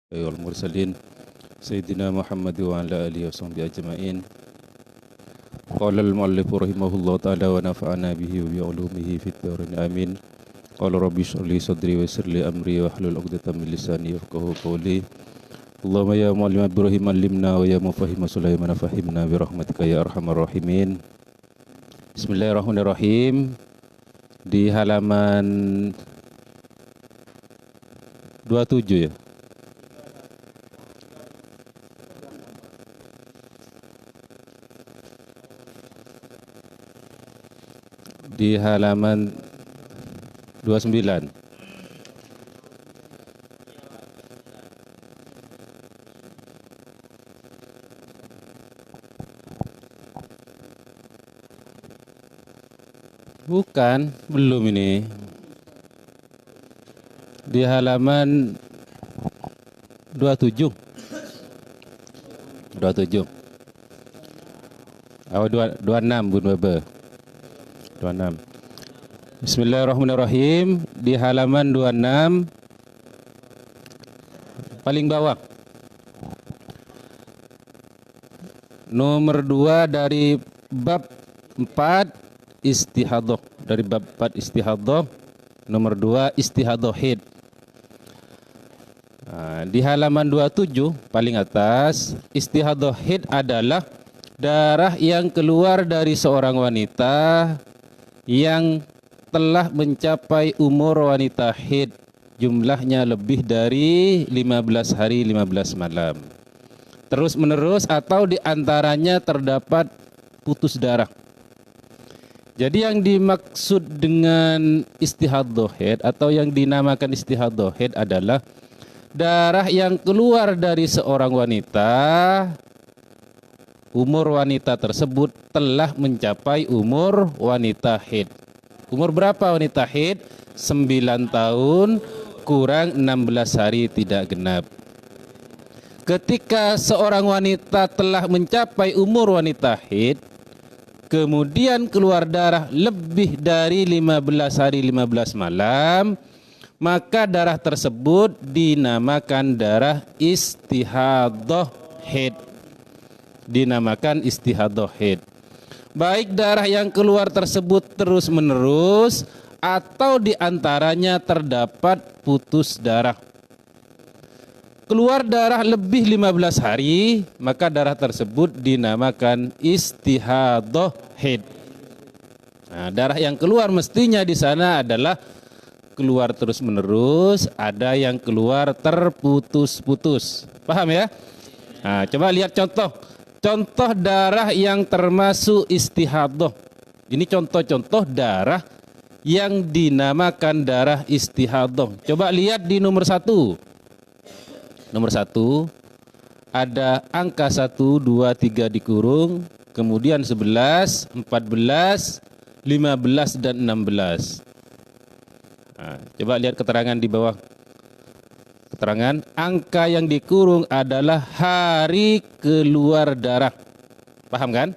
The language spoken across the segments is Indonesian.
wal mursalin Sayyidina Muhammad wa ala alihi wa sahbihi ajma'in. Qala al-mu'allif rahimahullah ta'ala wa nafa'ana bihi wa bi ulumihi fid dharain amin. Qala rabbi shrah li sadri wa yassir li amri wa hlul 'uqdatam min lisani yafqahu qawli. Allahumma ya mu'allim Ibrahim 'allimna wa ya mufahhim Sulaiman fahimna bi rahmatika ya arhamar rahimin. Bismillahirrahmanirrahim. Di halaman 27 ya. Di halaman 29. Bukan, belum ini. Di halaman 27. 27. Oh, 26 Bun Bebe. 26. Bismillahirrahmanirrahim. Di halaman 26 paling bawah. Nomor 2 dari bab 4 istihadhah. Dari bab 4 istihadhah, nomor 2 istihadhah haid. Di halaman 27 paling atas, istihadhah haid adalah darah yang keluar dari seorang wanita yang telah mencapai umur wanita haid, jumlahnya lebih dari 15 hari 15 malam. Terus menerus atau diantaranya terdapat putus darah. Jadi yang dimaksud dengan istihadhah haid atau yang dinamakan istihadhah haid adalah darah yang keluar dari seorang wanita, umur wanita tersebut telah mencapai umur wanita haid. Umur berapa wanita haid? 9 tahun kurang 16 hari tidak genap. Ketika seorang wanita telah mencapai umur wanita haid, kemudian keluar darah lebih dari 15 hari 15 malam, maka darah tersebut dinamakan darah istihadhah haid. Dinamakan istihadhah haid. Baik darah yang keluar tersebut terus menerus atau diantaranya terdapat putus darah. Keluar darah lebih 15 hari, maka darah tersebut dinamakan istihadhah haid. Nah, darah yang keluar mestinya di sana adalah keluar terus menerus, ada yang keluar terputus-putus. Paham ya? Nah, coba lihat contoh. Contoh darah yang termasuk istihadhah. Ini contoh-contoh darah yang dinamakan darah istihadhah. Coba lihat di nomor 1. Nomor 1 ada angka 1, 2, 3 dikurung, kemudian 11, 14, 15 dan 16. Nah, coba lihat keterangan di bawah. Keterangan angka yang dikurung adalah hari keluar darah. Paham kan?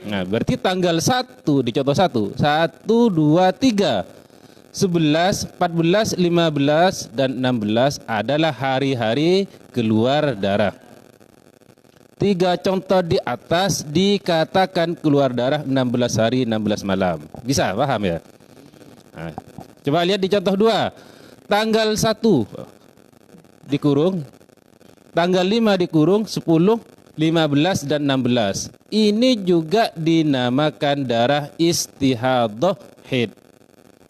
Nah, berarti tanggal 1 di contoh 1. 1, 2, 3. 11, 14, 15 dan 16 adalah hari-hari keluar darah. 3 contoh di atas dikatakan keluar darah 16 hari 16 malam. Bisa paham ya? Nah, coba lihat di contoh 2. Tanggal 1 dikurung, tanggal 5 dikurung, 10, 15 dan 16. Ini juga dinamakan darah istihadhah haid.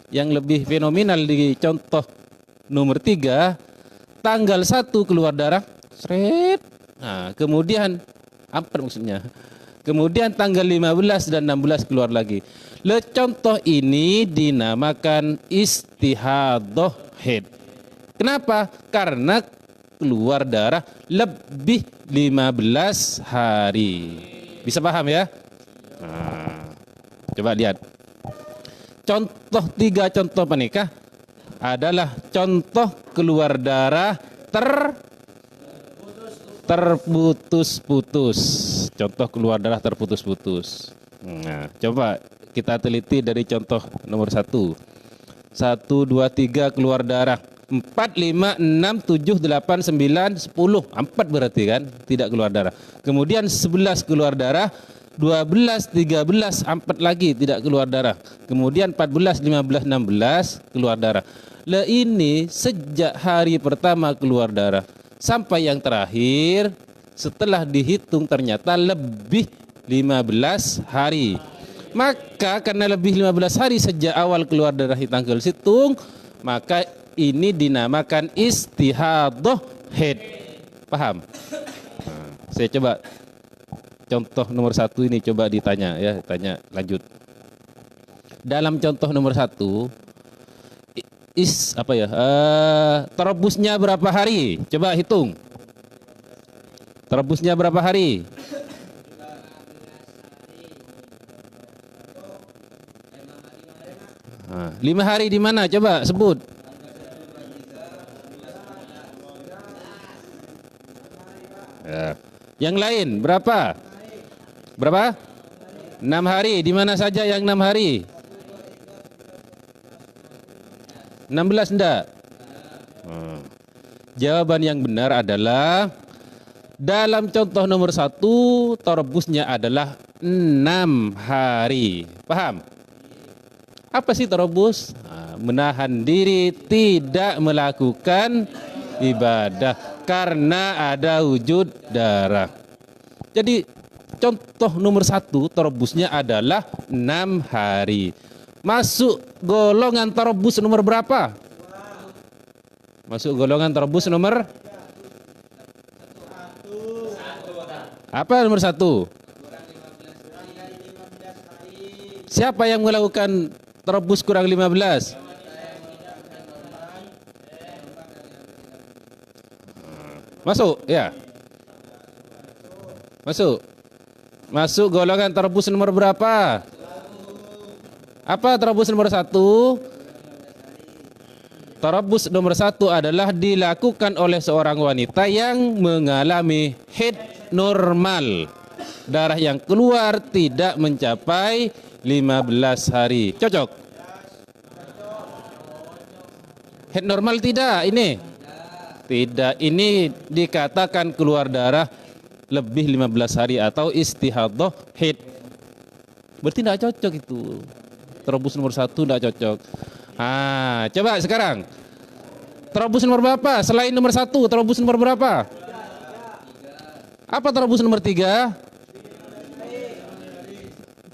Yang lebih fenomenal di contoh nomor 3, tanggal 1 keluar darah, seret. Nah, kemudian apa maksudnya? Kemudian tanggal 15 dan 16 keluar lagi. Contoh ini dinamakan istihadhah haid. Kenapa? Karena keluar darah lebih 15 hari. Bisa paham ya? Nah, coba lihat. Contoh 3 contoh menikah adalah contoh keluar darah terputus-putus. Contoh keluar darah terputus-putus. Nah, coba kita teliti dari contoh nomor 1. 1, 2, 3 keluar darah. 4, 5, 6, 7, 8, 9, 10. 4 berarti kan tidak keluar darah. Kemudian 11 keluar darah, 12, 13, 4 lagi tidak keluar darah. Kemudian 14, 15, 16 keluar darah. Lah ini sejak hari pertama keluar darah sampai yang terakhir setelah dihitung ternyata lebih 15 hari. Maka karena lebih 15 hari sejak awal keluar darah di tanggal hitung, maka ini dinamakan istihadah haid. Paham? Nah, saya coba contoh nomor 1 ini coba ditanya ya, tanya lanjut. Dalam contoh nomor 1 terobusnya berapa hari? Coba hitung. Terobusnya berapa hari? 5 hari di mana? Coba sebut. Ya. Yang lain berapa? Berapa? 6 hari. Di mana saja yang 6 hari? 16 enggak? Jawaban yang benar adalah dalam contoh nomor 1 terobusnya adalah 6 hari. Paham? Apa sih terobus? Menahan diri tidak melakukan ibadah karena ada wujud darah. Jadi contoh nomor 1 terobusnya adalah 6 hari. Masuk golongan terobus nomor berapa? Masuk golongan terobus nomor apa nomor 1? Siapa yang melakukan terobus kurang 15? Masuk ya. Masuk. Masuk golongan terobus nomor berapa? Apa terobus nomor 1? Terobus nomor 1 adalah dilakukan oleh seorang wanita yang mengalami haid normal. Darah yang keluar tidak mencapai 15 hari. Cocok? Haid normal tidak ini? Tidak, ini dikatakan keluar darah lebih 15 hari atau istihadah haid. Berarti tidak cocok itu. Terobus nomor 1 tidak cocok. Coba sekarang. Terobus nomor berapa? Selain nomor 1, terobus nomor berapa? Apa terobus nomor 3?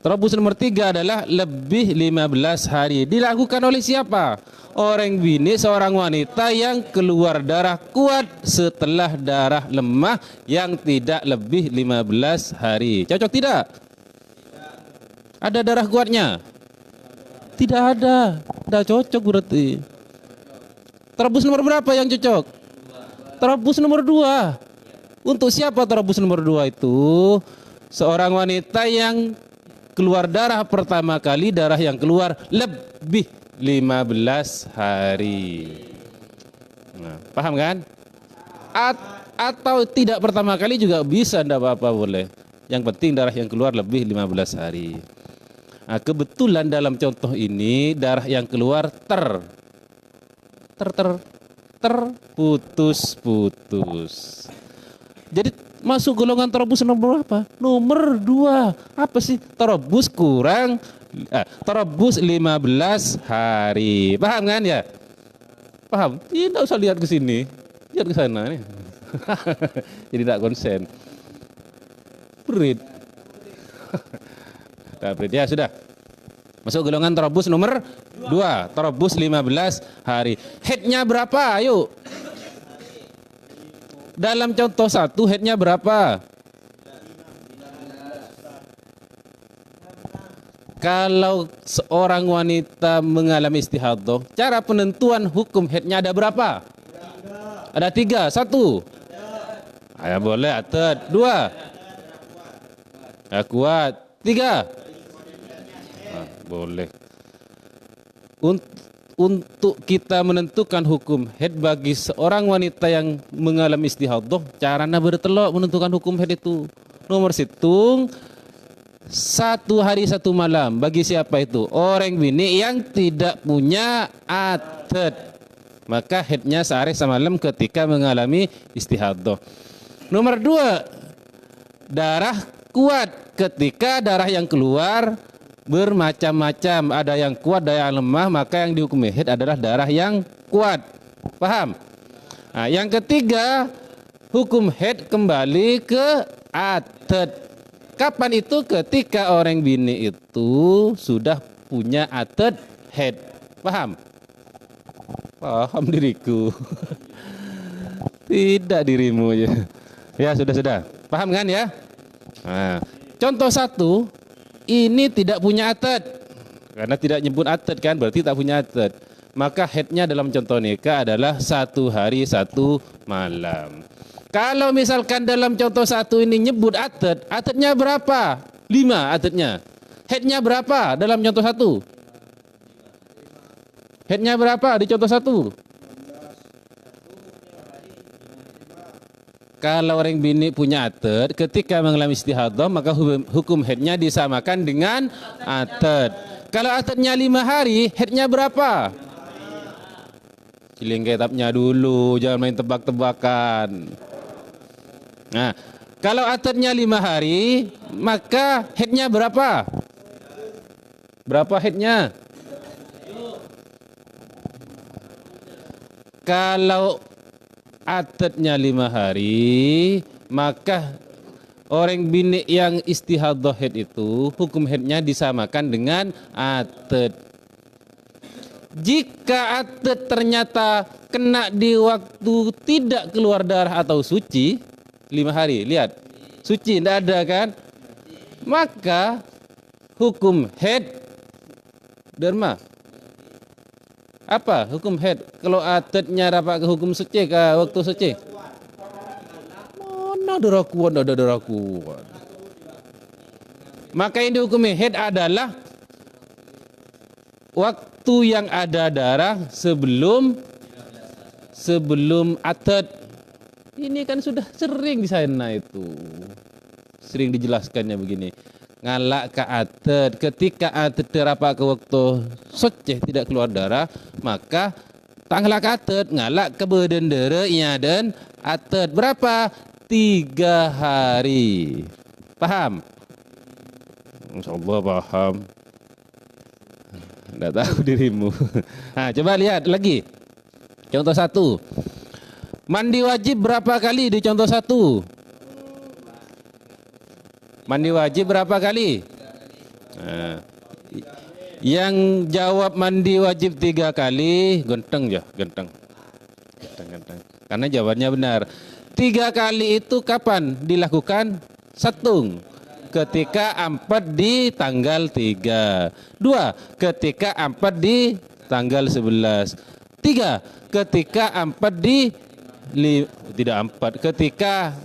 Terobus nomor 3 adalah lebih 15 hari. Dilakukan oleh siapa? Orang bini, seorang wanita yang keluar darah kuat setelah darah lemah yang tidak lebih 15 hari. Cocok tidak? Ada darah kuatnya? Tidak ada. Tidak cocok berarti. Terobus nomor berapa yang cocok? Terobus nomor 2. Untuk siapa terobus nomor 2 itu? Seorang wanita yang keluar darah pertama kali, darah yang keluar lebih 15 hari. Nah, paham kan? Atau tidak pertama kali juga bisa, tidak apa-apa boleh. Yang penting darah yang keluar lebih 15 hari. Nah, kebetulan dalam contoh ini darah yang keluar terputus-putus. Jadi masuk golongan terobus nomor berapa? Nomor 2. Apa sih? Terobus kurang terobus 15 hari. Paham kan ya? Paham? Tidak usah lihat ke sini. Lihat ke sana nih. Jadi tidak konsen. Berit. Ya sudah. Masuk golongan terobus nomor 2. Terobus 15 hari. Headnya berapa? Ayo. Dalam contoh 1 headnya berapa? Kalau seorang wanita mengalami istihadah, cara penentuan hukum headnya ada berapa? Ada 3. 1. Ya boleh. Atet. 2. Ya kuat. 3. Boleh. Untuk kita menentukan hukum haid bagi seorang wanita yang mengalami istihadah, caranya bertelok menentukan hukum haid itu. Nomor hitung 1 hari 1 malam. Bagi siapa itu? Orang bini yang tidak punya adat. maka haidnya sehari semalam ketika mengalami istihadah. Nomor 2, darah kuat ketika darah yang keluar bermacam-macam, ada yang kuat, ada yang lemah, maka yang dihukumi haid adalah darah yang kuat. Paham? Nah, yang ketiga, hukum haid kembali ke adat. Kapan itu? Ketika orang bini itu sudah punya adat haid. Paham? Paham diriku. Tidak dirimu ya. Ya sudah. Paham kan ya? Nah, contoh 1, ini tidak punya adat. Karena tidak nyebut adat kan, berarti tak punya adat. Maka haidnya dalam contoh nikah adalah 1 hari 1 malam. Kalau misalkan dalam contoh 1 ini nyebut adat, adatnya berapa? 5 adatnya. Haidnya berapa dalam contoh 1? Haidnya berapa di contoh 1? Kalau orang bini punya adat, ketika mengalami istihadah, maka hukum haidnya disamakan dengan adat. Kalau adatnya 5 hari, haidnya berapa? Ciling kitabnya dulu, jangan main tebak-tebakan. Nah, kalau adatnya 5 hari, maka haidnya berapa? Berapa haidnya? Kalau adatnya 5 hari, maka orang bini yang istihadah haid itu hukum haidnya disamakan dengan adat. Jika adat ternyata kena di waktu tidak keluar darah atau suci, 5 hari, lihat, suci tidak ada kan? Maka hukum haid derma. Apa hukum haid? Kalau adatnya rapat ke hukum suci ke waktu suci? Mana darakuan, ada darakuan. Maka yang dihukumi haid adalah waktu yang ada darah sebelum adat. Ini kan sudah sering di sana itu. Sering dijelaskannya begini. Ngalak ke adat, ketika adat terapak ke waktu suci tidak keluar darah, maka tak ngalak ke adat, ngalak ke bedendera iya dan adat. Berapa? 3 hari. Paham? Insyaallah paham. Tidak tahu dirimu. Nah, coba lihat lagi. Contoh 1. Mandi wajib berapa kali di contoh 1? Mandi wajib berapa kali? Nah, yang jawab mandi wajib 3 kali, genteng ya, genteng. Karena jawabannya benar. 3 kali itu kapan dilakukan? 1. Ketika ampat di tanggal 3. 2. Ketika ampat di tanggal 11. 3. Ketika ampat di tidak ampat, ketika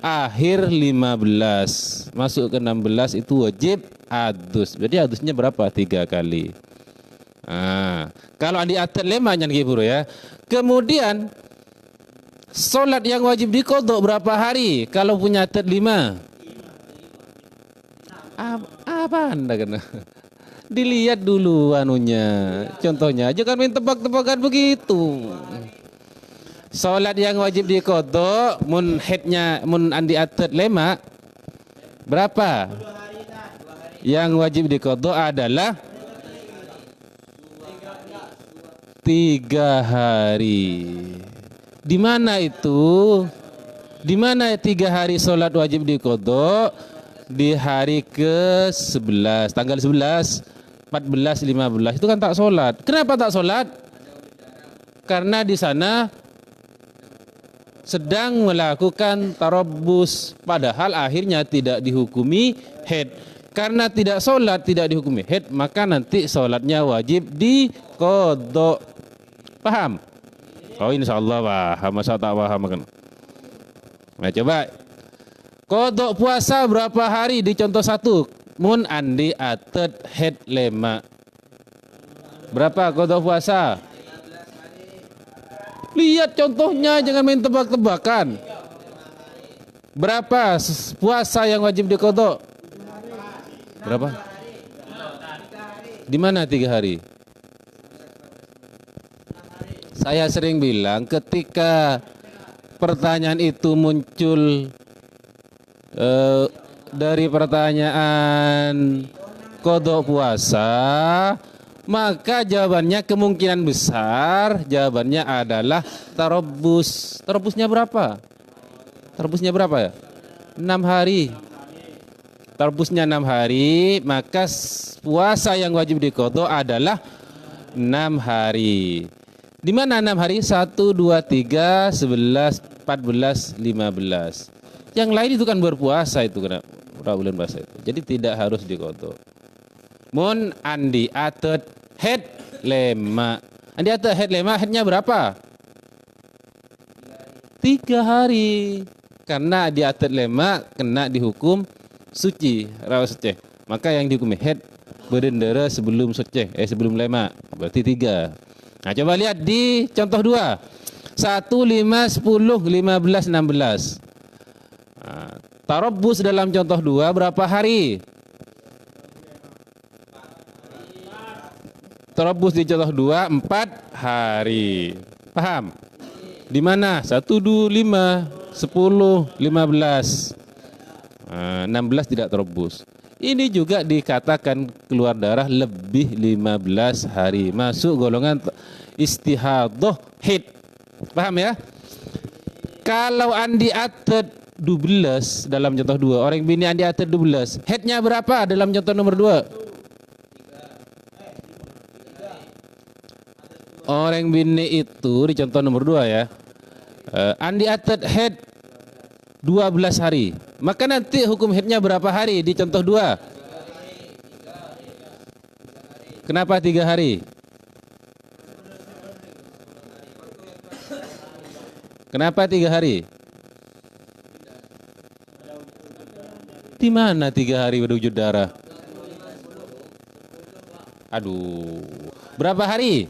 akhir 15 masuk ke 16 itu wajib adus. Jadi adusnya berapa? 3 kali. Nah, kalau di adat lemahnya Giburu ya. Kemudian sholat yang wajib diqodho berapa hari? Kalau punya adat 5. Apa Anda kena? Dilihat dulu anunya, contohnya. Jangan main tebak-tebakan begitu. Salat yang wajib diqodho mun haidnya mun andi adat lema berapa? Yang wajib diqodho adalah 3 hari. Di mana itu? Di mana 3 hari salat wajib diqodho? Di hari ke-11, tanggal 11, 14, 15 itu kan tak salat. Kenapa tak salat? Karena di sana sedang melakukan tarabbus, padahal akhirnya tidak dihukumi haid. Karena tidak sholat tidak dihukumi haid, maka nanti sholatnya wajib diqodho. Paham? Oh, insyaallah paham. Masa tak paham kan? Nah, coba qodho puasa berapa hari di contoh 1? Mun andi atet haid lema. Berapa qodho puasa? Lihat contohnya, jangan main tebak-tebakan. Berapa puasa yang wajib diqodho? Berapa? Di mana 3 hari? Saya sering bilang ketika pertanyaan itu muncul dari pertanyaan qada puasa, maka jawabannya kemungkinan besar jawabannya adalah tarabbus. Tarabbusnya berapa? Tarabbusnya berapa ya? 6 hari. Tarabbusnya 6 hari, maka puasa yang wajib diqada adalah 6 hari. Di mana 6 hari? 1, 2, 3, 11, 14, 15. Yang lain itu kan berpuasa itu kena bulan puasa itu. Jadi tidak harus diqada. Mun andi atet head lema. Andi atet head lema, headnya berapa? 3 hari. Karena di atet lema kena dihukum suci, rawa suci. Maka yang dihukumi head berendera sebelum suci, sebelum lema. Berarti 3. Nah, coba lihat di contoh 2. 1, 5, 10, 15, 16. Nah, tarabbus dalam contoh 2 berapa hari? Tarabbus di contoh 2 4 hari. Paham? Di mana? 1, 2, 5, 10, 15. 16 tidak tarabbus. Ini juga dikatakan keluar darah lebih 15 hari. Masuk golongan istihadah haid. Paham ya? Kalau andi atet 12 dalam contoh 2, orang bini andi atet 12, haidnya berapa dalam contoh nomor 2? Orang bini itu di contoh nomor 2 ya, andi atet haid 12 hari. Maka nanti hukum haidnya berapa hari di contoh 2? Kenapa 3 hari? Kenapa 3 hari? Di mana 3 hari berwujud darah? Aduh. Berapa hari?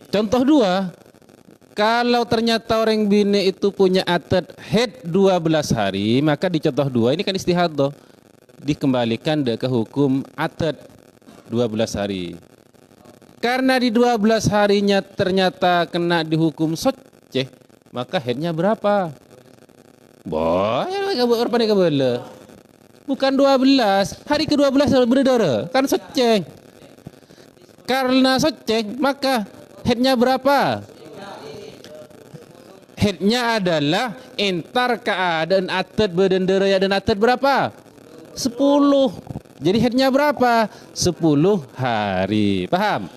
Contoh 2. Kalau ternyata orang bini itu punya atet haid 12 hari, maka di contoh 2 ini kan istihadah, dikembalikan ke hukum atet 12 hari. Karena di 12 harinya ternyata kena dihukum soceh, maka haidnya berapa? Bukan 12, hari ke-12 berdarah, kan soceh. Karena soceh, maka haidnya berapa? Haidnya adalah entar keadaan atet berendera dan atet berapa? 10. Jadi haidnya berapa? 10 hari. Paham?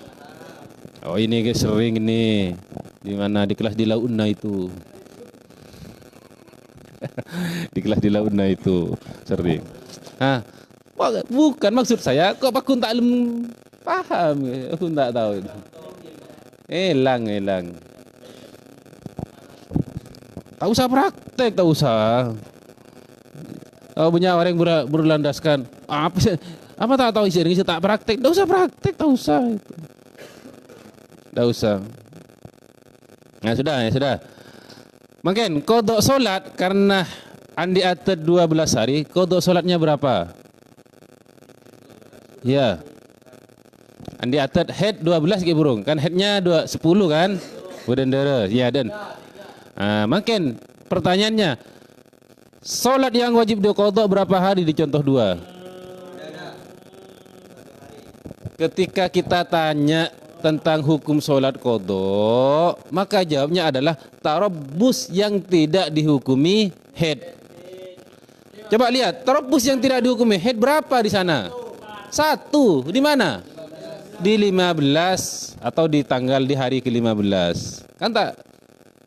Oh ini guys, sering ini. Di mana di kelas di Launa itu. Di kelas di Launa itu sering. Bukan maksud saya. Kok aku tak paham? Aku tak tahu. Elang. Tak usah praktek, tak usah. Banyak orang yang berlandaskan apa tak tahu isi ini tak praktek. Tak usah praktek, tak usah itu. Tak usah. Nah sudah. Mungkin qada solat karena andi atet 12 hari, qada solatnya berapa? Ya. Andi atet haid 12 ke burung, kan haidnya 10 kan? Berendera. Ya dan makin pertanyaannya, solat yang wajib diqadha berapa hari di contoh 2? Ketika kita tanya tentang hukum solat qadha, maka jawabnya adalah tarabbus yang tidak dihukumi haid. Coba lihat, tarabbus yang tidak dihukumi haid berapa di sana? 1, di mana? Di 15 atau di tanggal di hari ke-15. Kan tak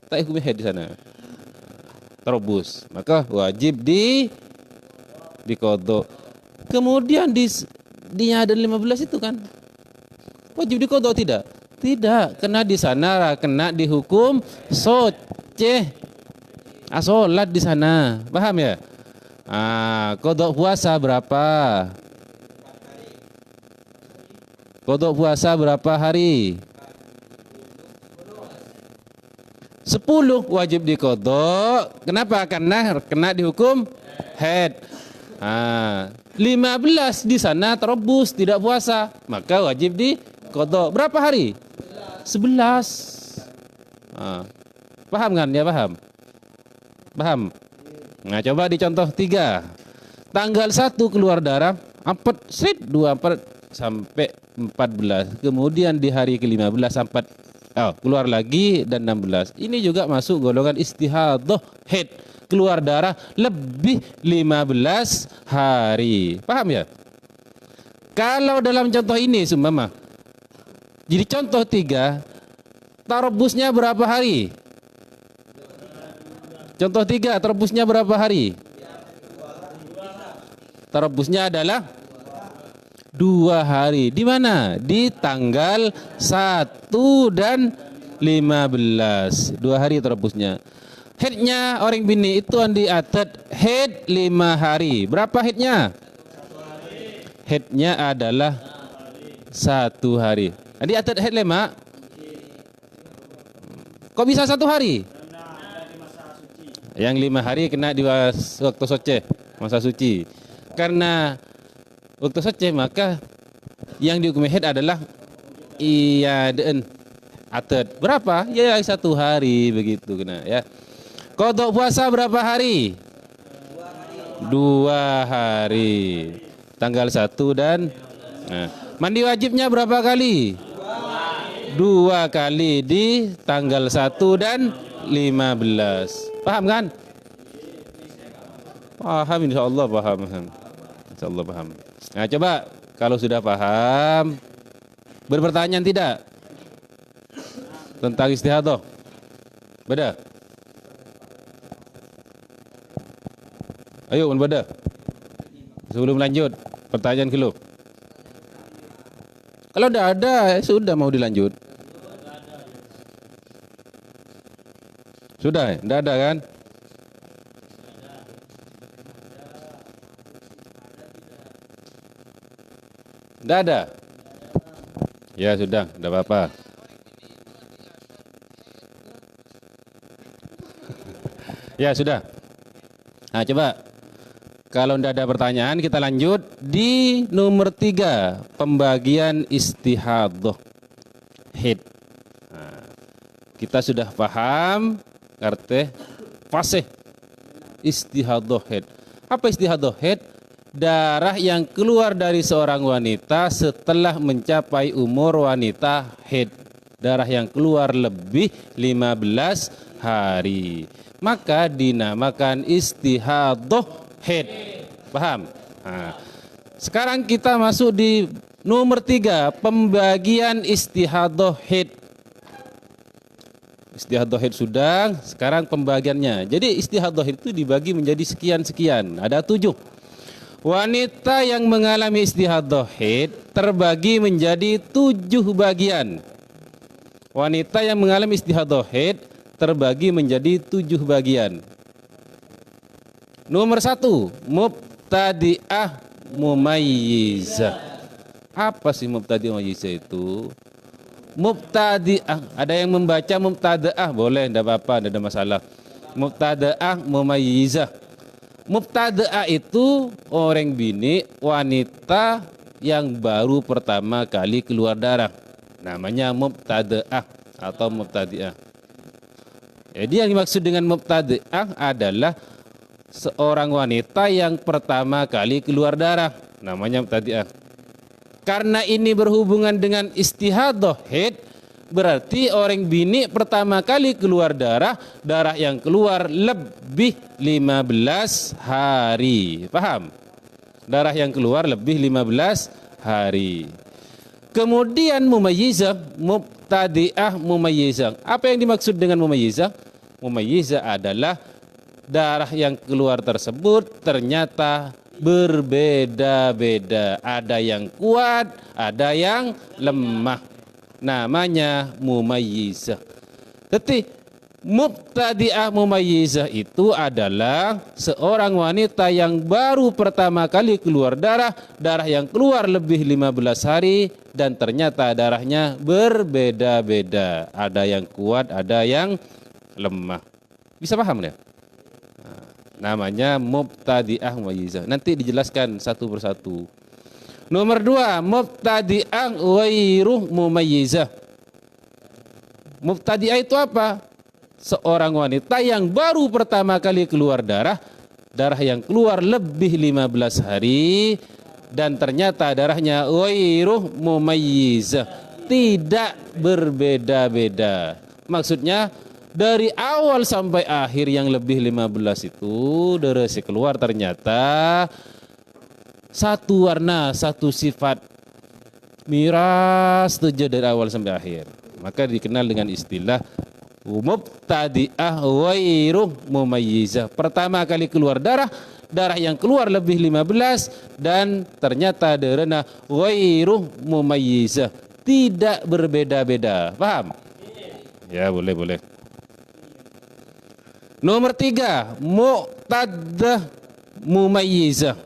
hukumi haid di sana. Tarabbus, maka wajib diqadha. Kemudian di ada 15 itu kan wajib diqadha tidak? Tidak, kena di sana kena dihukum soceh. Salat di sana. Paham ya? Qadha puasa berapa? Qadha puasa berapa hari? 10 wajib diqadha. Kenapa? Karena kena dihukum haid. 15 di sana tarabbus tidak puasa, maka wajib diqadha. qada berapa hari? 11. Paham kan? Ya paham. Paham? Nah, coba di contoh 3. Tanggal 1 keluar darah, 24 sampai 14. Kemudian di hari ke-15 sampai keluar lagi dan 16. Ini juga masuk golongan istihadah haid, keluar darah lebih 15 hari. Paham ya? Kalau dalam contoh ini seumpama, jadi contoh 3, tarabusnya berapa hari? Contoh 3, tarabusnya berapa hari? Tarabusnya adalah 2 hari. Di mana? Di tanggal 1 dan 15. 2 hari tarabusnya. Haidnya orang bini itu andi atat haid 5 hari. Berapa haidnya? Haidnya adalah 1 hari. Andi atat haid 5. Kok bisa 1 hari? Yang 5 hari kena di waktu soce, masa suci. Karena waktu soce maka yang dihukumi haid adalah iyadaan atat. Berapa? Ya 1 hari begitu kena ya. Qada puasa berapa hari? 2 hari. Tanggal 1 dan mandi wajibnya berapa kali? 2 kali di tanggal 1 dan 15. Paham kan? Paham, insyaallah paham. Insyaallah paham. Nah, coba kalau sudah paham, berpertanyaan tidak tentang istihadah? Beda? Ayo, beda. Sebelum lanjut, pertanyaan dulu. Kalau udah ada, sudah mau dilanjut. Sudah, tidak ada kan? Tidak ada. Ya sudah, tidak apa-apa. Ya sudah. Nah coba, kalau tidak ada pertanyaan kita lanjut di nomor 3, pembagian istihadah haid. Nah, kita sudah paham arti fasih istihadah haid. Apa istihadah haid? Darah yang keluar dari seorang wanita setelah mencapai umur wanita haid. Darah yang keluar lebih 15 hari. Maka dinamakan istihadah haid. Paham? Nah, sekarang kita masuk di nomor 3, pembagian istihadah haid. Istihadah haid sudah, sekarang pembagiannya. Jadi istihadah haid itu dibagi menjadi sekian-sekian. Ada 7. Wanita yang mengalami istihadah haid terbagi menjadi 7 bagian. Wanita yang mengalami istihadah haid terbagi menjadi 7 bagian. Nomor 1, mubtadi'ah mumayyizah. Apa sih mubtadi'ah mumayyizah itu? Mubtadi'ah, ada yang membaca mubtada'ah, boleh, tidak apa-apa, tidak ada masalah. Mubtada'ah mumayyizah. Mubtada'ah itu orang bini wanita yang baru pertama kali keluar darah. Namanya mubtada'ah atau mubtadi'ah. Jadi yang dimaksud dengan mubtadi'ah adalah seorang wanita yang pertama kali keluar darah. Namanya mubtadi'ah. Karena ini berhubungan dengan istihadah haid, berarti orang bini pertama kali keluar darah, darah yang keluar lebih 15 hari. Paham? Darah yang keluar lebih 15 hari. Kemudian mumayyizah, mubtadi'ah mumayyizah. Apa yang dimaksud dengan mumayyizah? Mumayyizah adalah darah yang keluar tersebut ternyata berbeda-beda. Ada yang kuat, ada yang lemah. Namanya mumayyizah. Tapi mubtadi'ah mumayyizah itu adalah seorang wanita yang baru pertama kali keluar darah, darah yang keluar lebih 15 hari dan ternyata darahnya berbeda-beda. Ada yang kuat, ada yang lemah. Bisa paham ya? Namanya mubtadi'ah mumayyizah. Nanti dijelaskan satu persatu. Nomor 2, mubtadi'ah ghairu mumayyizah. Mubtadi'ah itu apa? Seorang wanita yang baru pertama kali keluar darah yang keluar lebih 15 hari dan ternyata darahnya ghairu mumayyizah, tidak berbeda-beda. Maksudnya dari awal sampai akhir yang lebih 15 itu darah keluar ternyata satu warna, satu sifat, miras saja dari awal sampai akhir. Maka dikenal dengan istilah mubtadi'ah ghairu mumayyizah. Pertama kali keluar darah yang keluar lebih 15 dan ternyata darahnya ghairu mumayyizah, tidak berbeda-beda. Paham? Ya, boleh. Nomor 3, mu'taddah mumayyizah.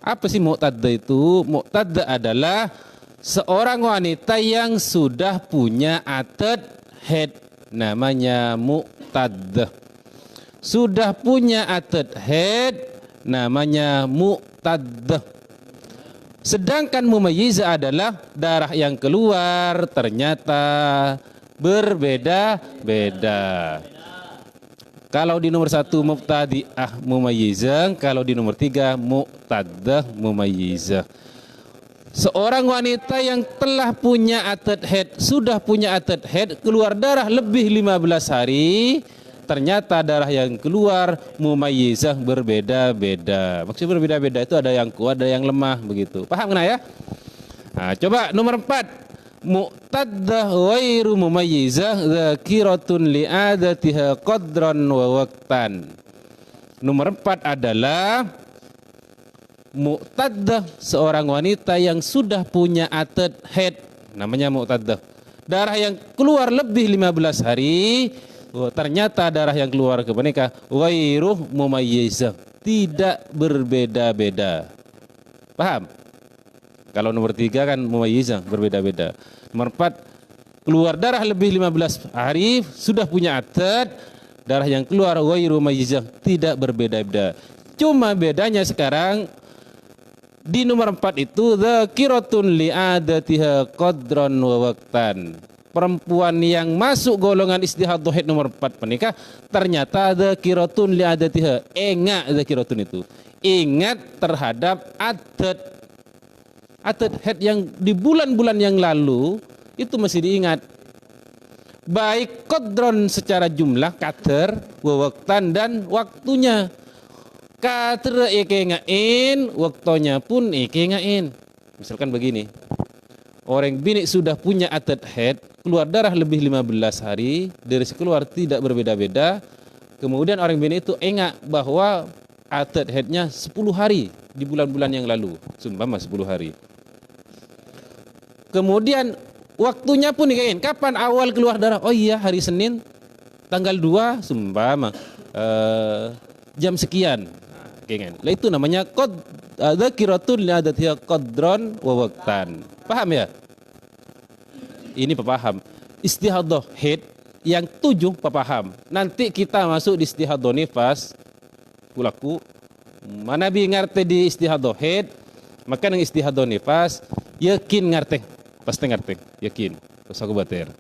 Apa sih mu'taddah itu? Mu'taddah adalah seorang wanita yang sudah punya adat haid, namanya mu'taddah. Sudah punya adat haid, namanya mu'taddah. Sedangkan mumayyizah adalah darah yang keluar ternyata berbeda-beda. Kalau di nomor 1 mubtadi'ah mumayyizah, kalau di nomor 3 mu'taddah mumayyizah. Seorang wanita yang telah punya adat haid, sudah punya adat haid, keluar darah lebih 15 hari, ternyata darah yang keluar mumayyizah berbeda-beda. Maksudnya berbeda-beda itu ada yang kuat, ada yang lemah begitu. Paham kena ya? Nah, coba nomor 4. Mu'taddah ghairu mumayyizah dzakiratun li'adatiha qadran wa waqtan. Nomor 4 adalah mu'taddah, seorang wanita yang sudah punya adat haid, namanya mu'taddah. Darah yang keluar lebih 15 hari, ternyata darah yang keluar ke menikah ghairu mumayyizah, tidak berbeda-beda. Paham? Kalau nomor 3 kan mumayyizah, berbeda-beda. Nomor 4, keluar darah lebih 15 hari, sudah punya adat, darah yang keluar ghairu mumayyizah, tidak berbeda-beda. Cuma bedanya sekarang di nomor 4 itu dzakiratun li'adatiha qadran wa waqtan. Perempuan yang masuk golongan istihadhah haid nomor 4 menikah ternyata dzakiratun li'adatiha, ingat dzakiratun itu, ingat terhadap adat haid yang di bulan-bulan yang lalu itu masih diingat, baik qadron secara jumlah kadar, wa waqtan dan waktunya. Kadar ngain, waktunya pun ngain. Misalkan begini, orang bini sudah punya adat haid, keluar darah lebih 15 hari, dari keluar tidak berbeda-beda. Kemudian orang bini itu ingat bahwa adat haidnya 10 hari di bulan-bulan yang lalu, sumpama 10 hari. Kemudian waktunya pun dikain, kapan awal keluar darah? Oh iya, hari Senin tanggal 2 sumpama jam sekian. Lah itu namanya dzakiratun li'adatiha qadran wa waqtan. Paham ya? Ini paham. Istihadhah haid yang 7 paham. Nanti kita masuk di istihadhah nifas kulaku. Mana bi ngerti di istihadhah haid, maka nang istihadhah nifas yakin ngerti. Pasti ngerti, yakin. Terus aku bater.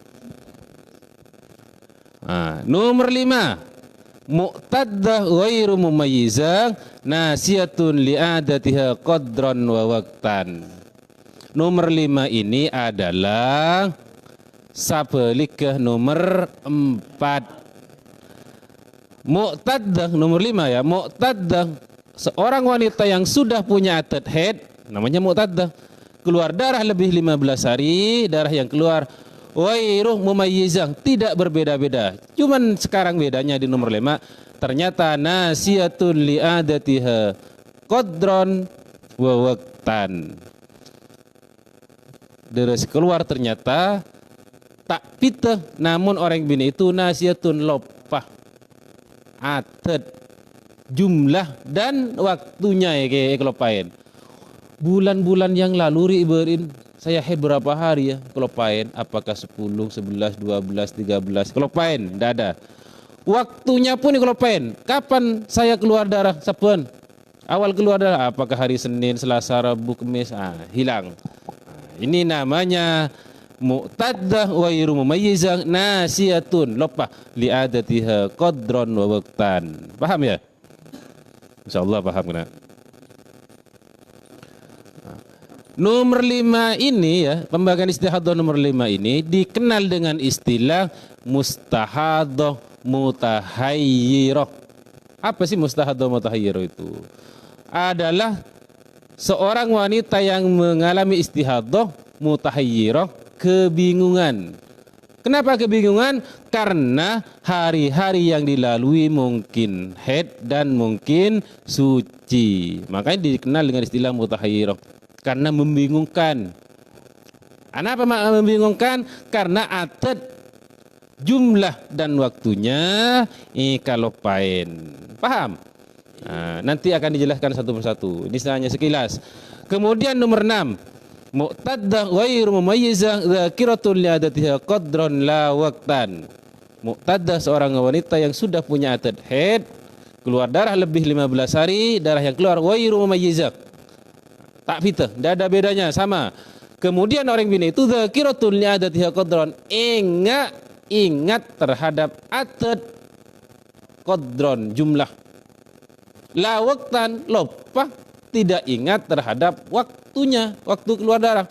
Nomor 5, mu'taddah ghairu mumayyizah nasiyatun li'adatiha qadran wa waqtan. Nomor 5 ini adalah sabelik ke nomor 4. Mu'taddah nomor 5 ya, mu'taddah seorang wanita yang sudah punya adat haid, namanya mu'taddah. Keluar darah lebih 15 hari, darah yang keluar ghairu mumayyizah, tidak berbeda-beda. Cuman sekarang bedanya di nomor 5, ternyata nasiyatun li'adatiha qadran wa waqtan. Darah keluar ternyata tak pitah, namun orang bini itu nasiyatun lopah adat jumlah dan waktunya ya kayak kelopain. Bulan-bulan yang lalu riberin saya haid berapa hari ya kelopain, apakah 10, 11, 12, 13 kelopain, tidak ada. Waktunya pun kelopain, kapan saya keluar darah saben Awal keluar darah apakah hari Senin, Selasa, Rabu, Kamis, hilang. Ini namanya mu'taddah wa ghairu mumayyizah nasiyatun, lupa li'adatiha qadran wa waqtan. Paham ya? Insyaallah paham kena. Nomor 5 ini ya, pembagian istihadah nomor 5 ini dikenal dengan istilah mustahadah mutahayyirah. Apa sih mustahadah mutahayyirah itu? Adalah seorang wanita yang mengalami istihadah mutahayyirah, kebingungan. Kenapa kebingungan? Karena hari-hari yang dilalui mungkin haid dan mungkin suci. Makanya dikenal dengan istilah mutahayyirah. Karena membingungkan. Kenapa membingungkan? Karena atat jumlah dan waktunya kalau pain. Paham? Nanti akan dijelaskan satu persatu. Ini hanya sekilas. Kemudian nomor 6, mu'taddah ghairu mumayyizah dzakiratul li'adatiha qadran la waqtan. Mu'taddah seorang wanita yang sudah punya adat haid, keluar darah lebih 15 hari, darah yang keluar ghairu mumayyizah. Tak fitah, tidak ada bedanya, sama. Kemudian orang bini itu dzakiratul li'adatiha qadran, ingat terhadap adat qadran, jumlah. La waqtan, lupa tidak ingat terhadap waktunya, waktu keluar darah.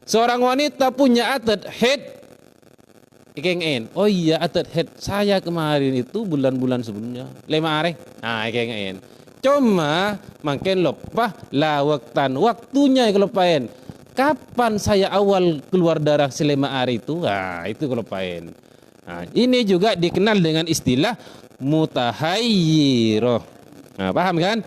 Seorang wanita punya adat haid, ikengen. Oh iya, adat haid saya kemarin itu bulan-bulan sebelumnya 5 hari. Ikengen. Cuma makin lupa la waqtan, waktunya kelupain. Kapan saya awal keluar darah selama hari itu? Itu kelupain. Ini juga dikenal dengan istilah mutahayyirah. Paham kan?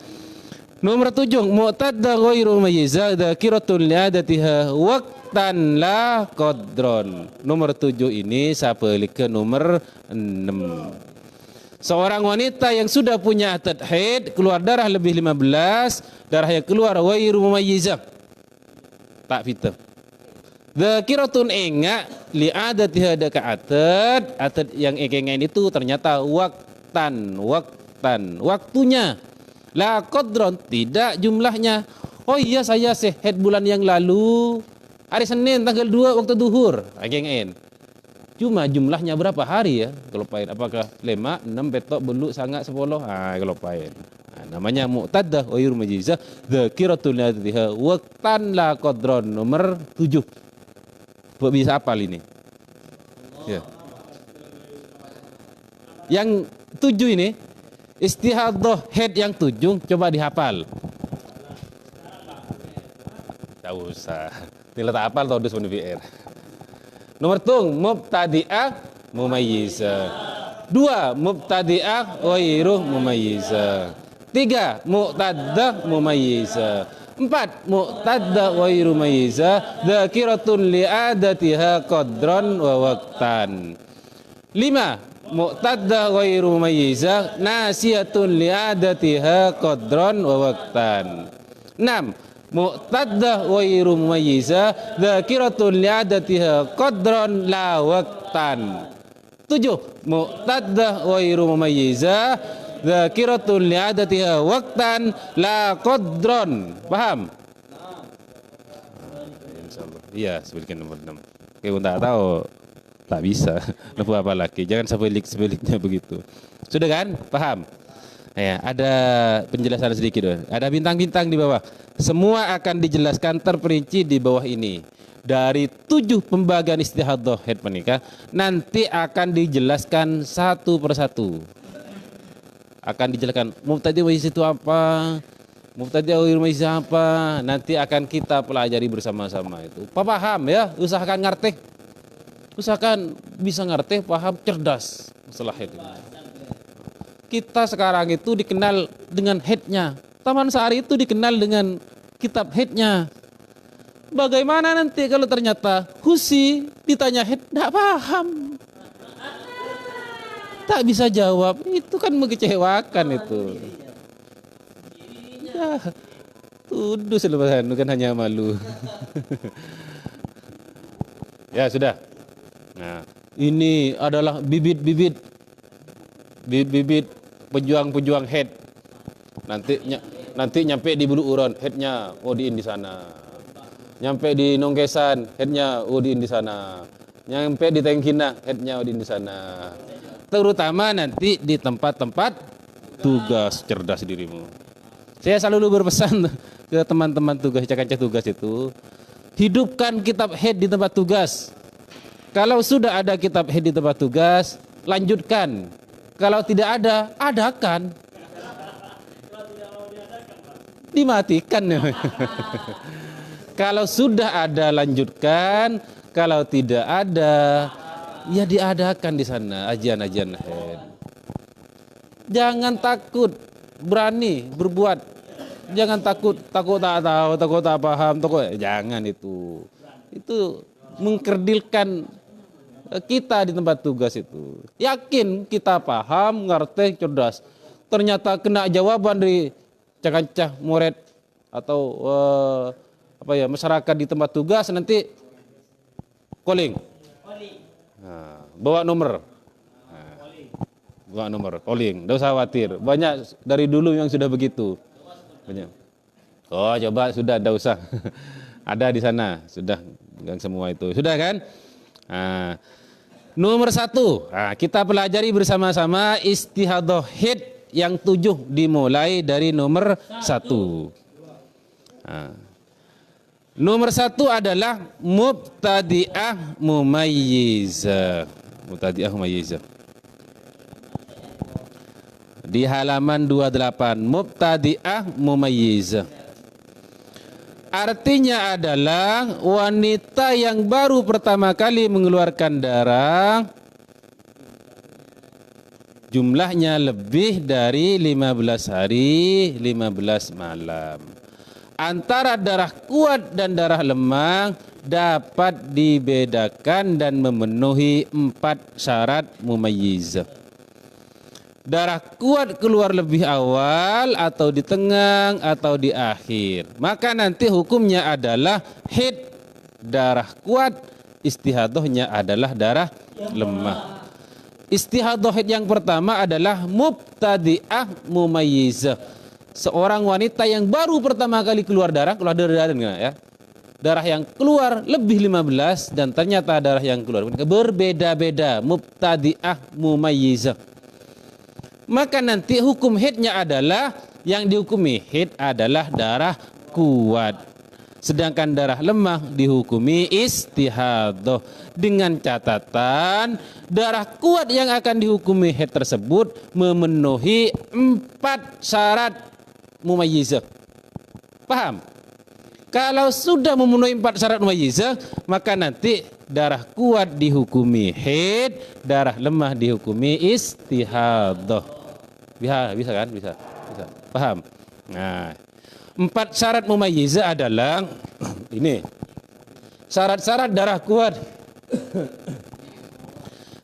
Nomor 7, mu'taddah ghairu mumayyizah dzakiratul li'adatiha waqtan la qadron. Nomor 7 ini saya balik ke nomor 6. Seorang wanita yang sudah punya adat haid, keluar darah lebih 15, darah yang keluar ghairu mumayyizah. Tak fitah. Dzakiratun ingat li'adatiha daka adat yang ekengen itu ternyata waqtan, waktunya. La qadron, tidak jumlahnya. Oh iya, saya haid bulan yang lalu hari Senin tanggal 2 waktu duhur. Ekengen. Cuma jumlahnya berapa hari ya? Kelupain. Apakah 5, 6, betok, beluk, sangat, 10? Kelupain. Namanya mu'taddah ghairu mumayyizah dzakiratul li'adatiha waqtan la qadron. Nomor 7. Bisa hafal ini? Ya. Yang 7 ini istihadah haid yang 7 coba dihafal. Tak usah. Nilai tak hafal tahu dus VR. Nomor tung mubtadi'ah mumayyizah. 2 mubtadi'ah ghairu mumayyizah. 3 mu'taddah mumayyizah. 4 mu'taddah ghairu mumayyizah dzakiratul li'adatiha qadran wa waqtan. 5 mu'taddah ghairu mumayyizah nasiyatun li'adatiha qadran wa waqtan. 6 mu'taddah ghairu mumayyizah dzakiratul li'adatiha qadran la waqtan. 7 mu'taddah ghairu mumayyizah dzakiratul li'adatiha waqtan la qadran. Paham? Insyaallah. Iya, sebutkan nomor 6. Oke, tak tahu. Tak bisa. Lupa apa lagi. Jangan sebeliknya begitu. Sudah kan? Paham? Ya, ada penjelasan sedikit. Ada bintang-bintang di bawah. Semua akan dijelaskan terperinci di bawah ini. Dari 7 pembagian istihadah haid menikah nanti akan dijelaskan satu persatu. Akan dijelaskan mubtadi' mumayyiz itu apa, mubtadi' ghairu mumayyiz apa. Nanti akan kita pelajari bersama-sama itu. Paham ya? Usahakan ngerti. Usahakan bisa ngerti, paham, cerdas masalah haid ini. Kita sekarang itu dikenal dengan haidnya. Taman Sari itu dikenal dengan kitab haidnya. Bagaimana nanti kalau ternyata Husi ditanya haid, tidak paham, tak bisa jawab, itu kan mengecewakan itu. Ya, tuduh selebaran, bukan hanya malu. Ya sudah. Nah, ini adalah bibit-bibit pejuang-pejuang haid. nanti nyampe di Bulu Uron, headnya odiin di sana. Nyampe di Nongkesan, headnya odiin di sana. Nyampe di Tengkina, headnya odiin di sana. Terutama nanti di tempat-tempat tugas. Cerdas dirimu. Saya selalu berpesan ke teman-teman tugas, kancah tugas itu, hidupkan kitab head di tempat tugas. Kalau sudah ada kitab head di tempat tugas, lanjutkan. Kalau tidak ada, adakan. Dimatikan. Kalau sudah ada, lanjutkan. Kalau tidak ada, ya diadakan di sana ajian-ajian head. Jangan takut, berani berbuat. Jangan takut tak tahu, takut tak paham, jangan itu. Itu mengkerdilkan kita di tempat tugas itu. Yakin kita paham, ngerti, cerdas. Ternyata kena jawaban dari cakancah murid atau masyarakat di tempat tugas, nanti calling. Nah, bawa nomor. Bawa nomor, calling. Nggak usah khawatir. Banyak dari dulu yang sudah begitu. Banyak. Oh, coba sudah, nggak usah. Ada di sana, sudah yang semua itu. Sudah kan? Nah, nomor 1, kita pelajari bersama-sama istihadhah head yang 7 dimulai dari nomor 1. Nah, nomor 1 adalah mubtadi'ah mumayyizah. Mubtadi'ah mumayyizah. Di halaman 28, mubtadi'ah mumayyizah. Artinya adalah wanita yang baru pertama kali mengeluarkan darah, jumlahnya lebih dari 15 hari 15 malam. Antara darah kuat dan darah lemah dapat dibedakan dan memenuhi 4 syarat mumayyizah. Darah kuat keluar lebih awal atau di tengah atau di akhir, maka nanti hukumnya adalah haid. Darah kuat, istihadhahnya adalah darah lemah. Istihadhah haid yang pertama adalah mubtadi'ah mumayyizah. Seorang wanita yang baru pertama kali keluar darah ya. Darah yang keluar lebih 15 dan ternyata darah yang keluar berbeda-beda, mubtadi'ah mumayyizah. Maka nanti hukum haidnya adalah, yang dihukumi haid adalah darah kuat. Sedangkan darah lemah dihukumi istihadhah. Dengan catatan darah kuat yang akan dihukumi haid tersebut memenuhi 4 syarat mumayyizah. Paham? Kalau sudah memenuhi 4 syarat mumayyizah, maka nanti darah kuat dihukumi haid, darah lemah dihukumi istihadhah. Bisa kan? Bisa. Paham? Nah, 4 syarat mumayyizah adalah ini. Syarat-syarat darah kuat.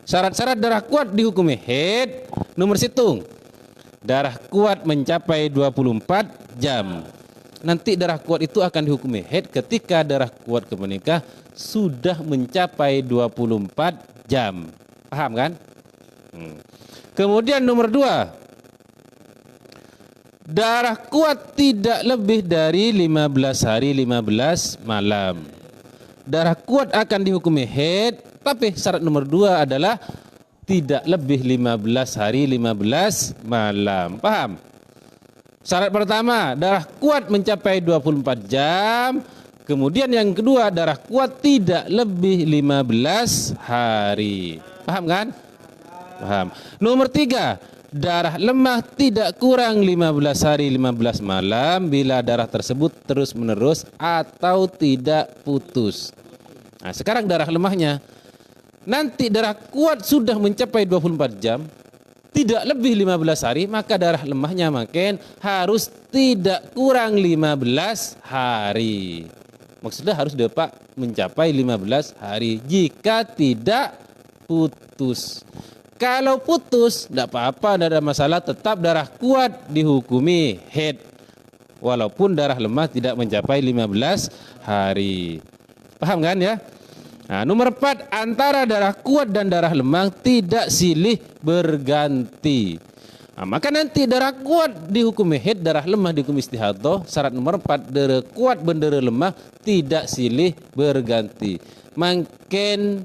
Syarat-syarat darah kuat dihukumi haid. Nomor 1, darah kuat mencapai 24 jam. Nanti darah kuat itu akan dihukumi haid ketika darah kuat ke menikah sudah mencapai 24 jam. Paham kan? Kemudian nomor 2, darah kuat tidak lebih dari 15 hari 15 malam. Darah kuat akan dihukumi haid, tapi syarat nomor 2 adalah tidak lebih 15 hari 15 malam. Paham? Syarat pertama, darah kuat mencapai 24 jam. Kemudian yang kedua, darah kuat tidak lebih 15 hari. Paham kan? Paham. Nomor 3, darah lemah tidak kurang 15 hari 15 malam bila darah tersebut terus menerus atau tidak putus. Nah, sekarang darah lemahnya. Nanti darah kuat sudah mencapai 24 jam, tidak lebih 15 hari, maka darah lemahnya makin harus tidak kurang 15 hari. Maksudnya harus dapat mencapai 15 hari jika tidak putus. Kalau putus, tidak apa-apa, tidak ada masalah, tetap darah kuat dihukumi haid. Walaupun darah lemah tidak mencapai 15 hari. Paham kan ya? Nah, nomor 4, antara darah kuat dan darah lemah tidak silih berganti. Maka nanti darah kuat dihukumi haid, darah lemah dihukumi istihadah. Syarat nomor 4, darah kuat bendera lemah tidak silih berganti. Makin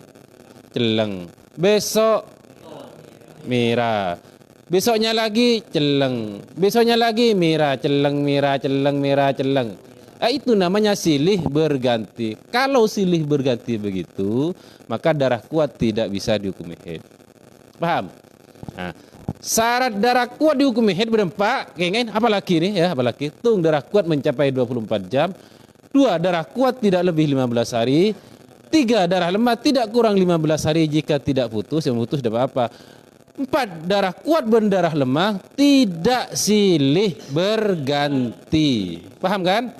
celeng, besok merah, besoknya lagi celeng, besoknya lagi merah, celeng, merah, celeng, merah, celeng. Itu namanya silih berganti. Kalau silih berganti begitu, maka darah kuat tidak bisa dihukumi haid. Paham? Nah, syarat darah kuat dihukumi haid berempat. Kengen, apalagi nih ya, apalagi tung darah kuat mencapai 24 jam. 2, darah kuat tidak lebih 15 hari. 3, darah lemah tidak kurang 15 hari jika tidak putus. Yang putus tidak apa-apa. 4, darah kuat berdarah lemah tidak silih berganti. Paham kan?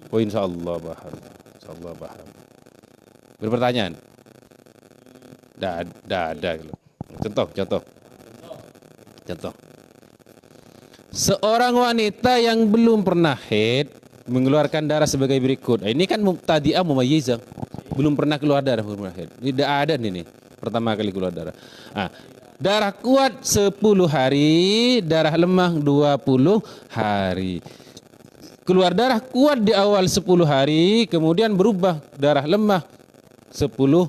Oh, insyaallah paham. Insyaallah paham. Berpertanyaan? Dah ada. Contoh. Seorang wanita yang belum pernah haid mengeluarkan darah sebagai berikut. Ini kan mubtadi'ah mumayyizah. Belum pernah keluar darah, belum pernah haid. Ini tidak ada nih. Pertama kali keluar darah. Darah kuat 10 hari, darah lemah 20 hari. Keluar darah kuat di awal 10 hari, kemudian berubah darah lemah 20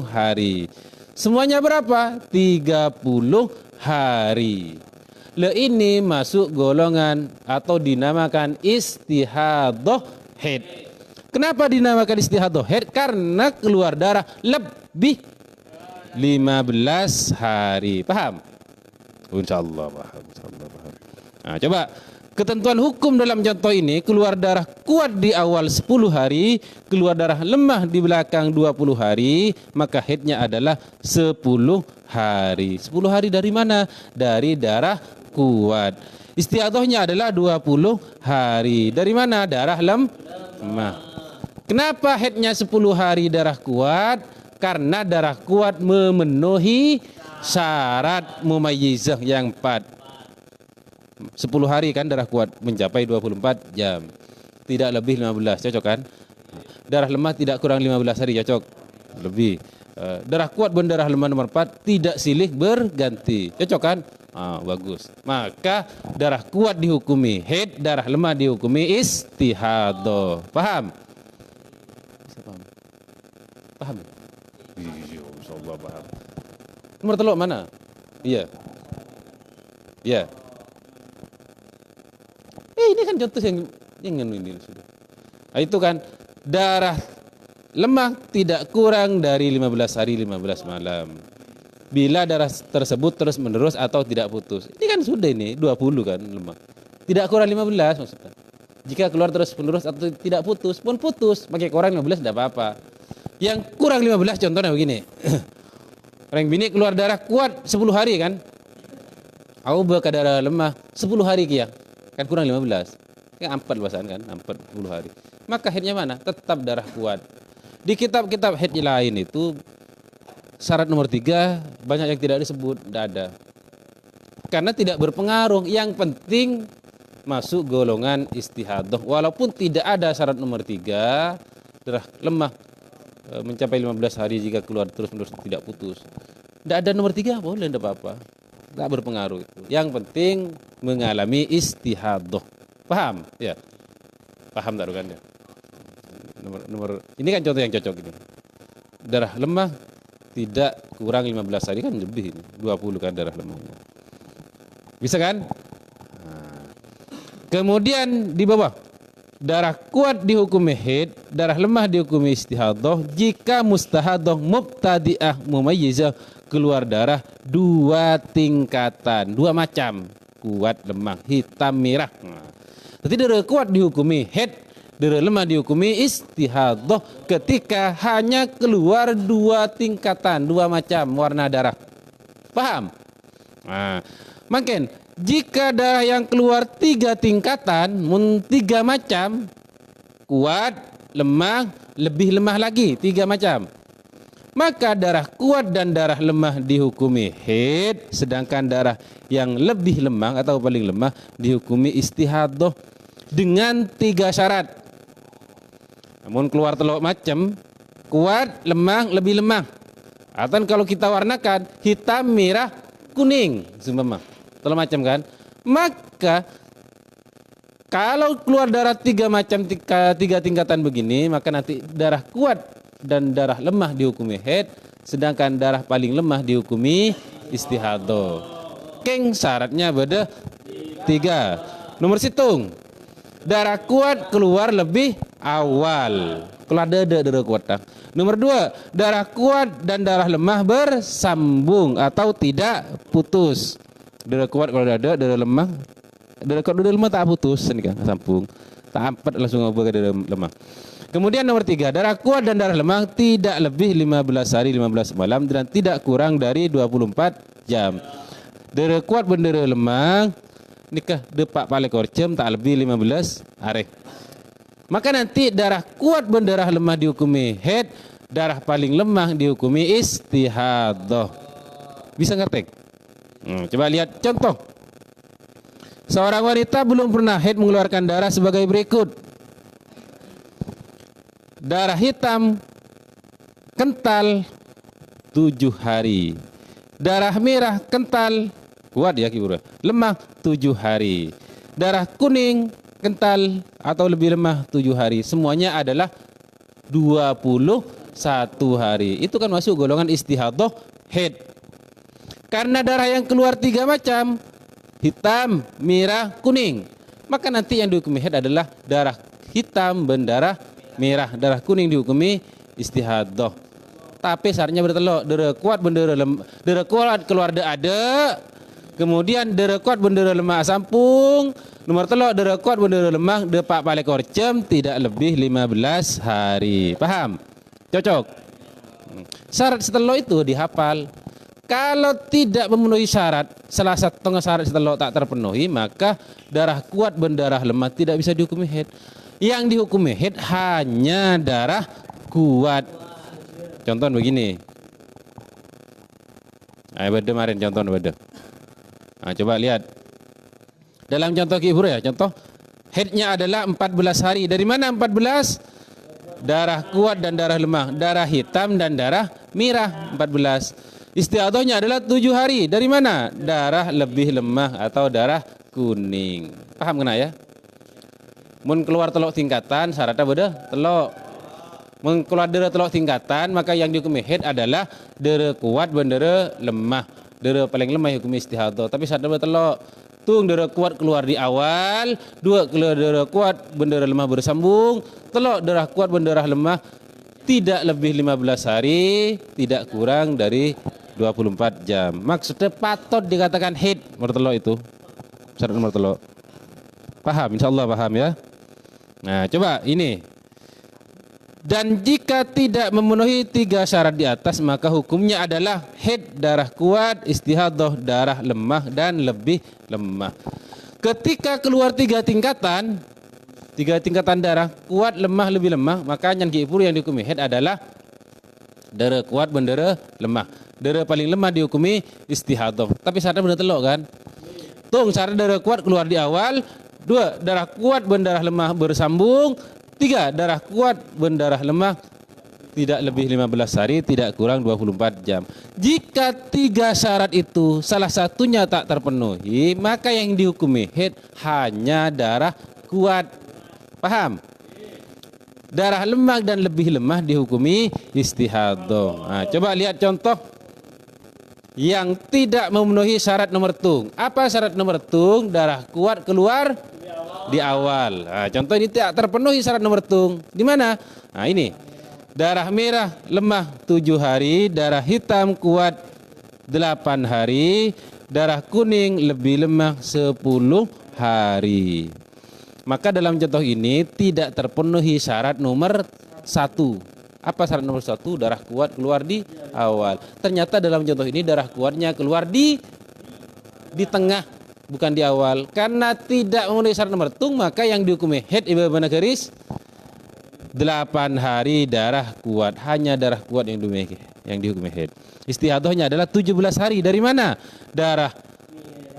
hari. Semuanya berapa? 30 hari. Ini masuk golongan atau dinamakan istihadah haid. Kenapa dinamakan istihadah haid? Karena keluar darah lebih 15 hari. Paham? Insyaallah paham. Coba ketentuan hukum dalam contoh ini, keluar darah kuat di awal 10 hari, keluar darah lemah di belakang 20 hari, maka haidnya adalah 10 hari. 10 hari dari mana? Dari darah kuat. Istihadahnya adalah 20 hari. Dari mana? Darah lemah. Kenapa haidnya 10 hari darah kuat? Karena darah kuat memenuhi syarat mumayyizah yang 4. 10 hari kan darah kuat mencapai 24 jam. Tidak lebih 15, cocok kan? Darah lemah tidak kurang 15 hari, cocok. Lebih. Darah kuat berdarah lemah nomor 4 tidak silih berganti. Cocok kan? Bagus. Maka darah kuat dihukumi haid, darah lemah dihukumi istihadah. Paham? Paham? Iya, insyaallah paham. Nomor teluk mana? Iya. Ini kan contoh yang ini sudah. Itu kan darah lemah tidak kurang dari 15 hari 15 malam. Bila darah tersebut terus menerus atau tidak putus. Ini kan sudah ini 20 kan lemah. Tidak kurang 15 maksudnya. Jika keluar terus menerus atau tidak putus, pun putus. Pakai kurang 15 tidak apa-apa. Yang kurang 15 contohnya begini. Orang bini keluar darah kuat 10 hari kan. Ke darah lemah 10 hari kia. Kan kurang 15. Kan 4 bahasaan kan, 40 hari. Maka haidnya mana? Tetap darah kuat. Di kitab-kitab haid lain itu syarat nomor 3 banyak yang tidak disebut, tidak ada. Karena tidak berpengaruh. Yang penting masuk golongan istihadah. Walaupun tidak ada syarat nomor 3, darah lemah mencapai 15 hari jika keluar terus-menerus tidak putus. Tidak ada nomor 3, boleh, tidak apa-apa. Tidak berpengaruh itu. Yang penting mengalami istihadah. Paham? Ya. Paham tak kan ya? Nomor ini kan contoh yang cocok ini. Darah lemah tidak kurang 15 hari kan lebih ini. 20 kan darah lemahnya. Bisa kan? Kemudian di bawah darah kuat dihukumi haid, darah lemah dihukumi istihadah jika mustahadah mubtadi'ah mumayyizah keluar darah 2 tingkatan, 2 macam, kuat, lemah, hitam, merah. Jadi darah kuat dihukumi haid, darah lemah dihukumi istihadah ketika hanya keluar 2 tingkatan, 2 macam warna darah. Paham? Makin jika darah yang keluar 3 tingkatan, 3 macam, kuat, lemah, lebih lemah lagi, 3 macam. Maka darah kuat dan darah lemah dihukumi haid, sedangkan darah yang lebih lemah atau paling lemah dihukumi istihadah dengan 3 syarat. Namun keluar teluk macam, kuat, lemah, lebih lemah. Atau kalau kita warnakan hitam, merah, kuning, seumpama. Tolong macam kan? Maka kalau keluar darah tiga tingkatan begini, maka nanti darah kuat dan darah lemah dihukumi haid, sedangkan darah paling lemah dihukumi istihadah. Keng syaratnya beda 3. Nomor situng. Darah kuat keluar lebih awal. Keluar darah kuat. Nomor 2, darah kuat dan darah lemah bersambung atau tidak putus. Darah kuat kalau ada, darah lemah. Darah kuat darah lemah tak putus, ini kan sambung. Tak ampat langsung ngobrol ke darah lemah. Kemudian nomor 3, darah kuat dan darah lemah tidak lebih 15 hari 15 malam dan tidak kurang dari 24 jam. Darah kuat dan darah lemah nikah depak pale korcem tak lebih 15 hari. Maka nanti darah kuat dan darah lemah dihukumi haid, darah paling lemah dihukumi istihadah. Bisa ngerti? Coba lihat contoh. Seorang wanita belum pernah haid mengeluarkan darah sebagai berikut. Darah hitam kental 7 hari. Darah merah kental kuat ya kibura, lemah 7 hari. Darah kuning kental atau lebih lemah 7 hari. Semuanya adalah 21 hari. Itu kan masuk golongan istihadah haid. Karena darah yang keluar 3 macam, hitam, merah, kuning, maka nanti yang dihukumi haid adalah darah hitam dan darah merah. Darah kuning dihukumi istihadah. Tapi syaratnya bertelok, darah kuat dan darah kuat keluar ada. Kemudian darah kuat dan darah lemah sampung. Nomor telok darah kuat dan darah lemah depak pale korcem tidak lebih 15 hari. Paham? Cocok? Syarat setelok itu dihafal. Kalau tidak memenuhi syarat, salah satu syarat setelok tak terpenuhi, maka darah kuat dan darah lemah tidak bisa dihukumi haid. Yang dihukumi haid hanya darah kuat. Contoh begini. Ayo beda kemarin contoh beda. Nah, coba lihat. Dalam contoh kibur ya, contoh haidnya adalah 14 hari. Dari mana 14? Darah kuat dan darah lemah, darah hitam dan darah merah 14. Istihadahnya adalah 7 hari. Dari mana? Darah lebih lemah atau darah kuning. Paham kena ya? Mun keluar telok tingkatan syaratnya beda telok. Mun keluar darah telok tingkatan maka yang dihukumi haid adalah darah kuat dan darah lemah. Darah paling lemah hukum istihadah. Tapi syaratnya beda telok. Tung darah kuat keluar di awal, 2 keluar darah kuat dan darah lemah bersambung, telok darah kuat dan darah lemah tidak lebih 15 hari, tidak kurang dari 24 jam. Maksudnya patut dikatakan haid nomor telok itu. Syarat nomor telok. Paham? Insyaallah paham ya. Nah, coba ini. Dan jika tidak memenuhi 3 syarat di atas, maka hukumnya adalah haid, darah kuat, istihadah, darah lemah dan lebih lemah. Ketika keluar 3 tingkatan, 3 tingkatan darah kuat, lemah, lebih lemah, maka yang dihukumi haid adalah darah kuat dan darah lemah. Darah paling lemah dihukumi istihadah. Tapi syaratnya benar telok kan? Tung syarat darah kuat keluar di awal, 2 darah kuat dan darah lemah bersambung, 3 darah kuat dan darah lemah tidak lebih 15 hari, tidak kurang 24 jam. Jika 3 syarat itu salah satunya tak terpenuhi, maka yang dihukumi haid hanya darah kuat. Paham? Darah lemah dan lebih lemah dihukumi istihadah. Nah, coba lihat contoh yang tidak memenuhi syarat nomor tung. Apa syarat nomor tung? Darah kuat keluar di awal. Nah, contoh ini tidak terpenuhi syarat nomor tung. Di mana? Nah, ini. Darah merah lemah 7 hari, darah hitam kuat 8 hari, darah kuning lebih lemah 10 hari. Maka dalam contoh ini tidak terpenuhi syarat nomor 1. Apa syarat nomor 1? Darah kuat keluar di awal. Ternyata dalam contoh ini darah kuatnya keluar di tengah, bukan di awal. Karena tidak memenuhi syarat nomor tung, maka yang dihukumi haid ibu mana garis 8 hari darah kuat. Hanya darah kuat yang dihukumi haid. Istihadahnya adalah 17 hari. Dari mana? Darah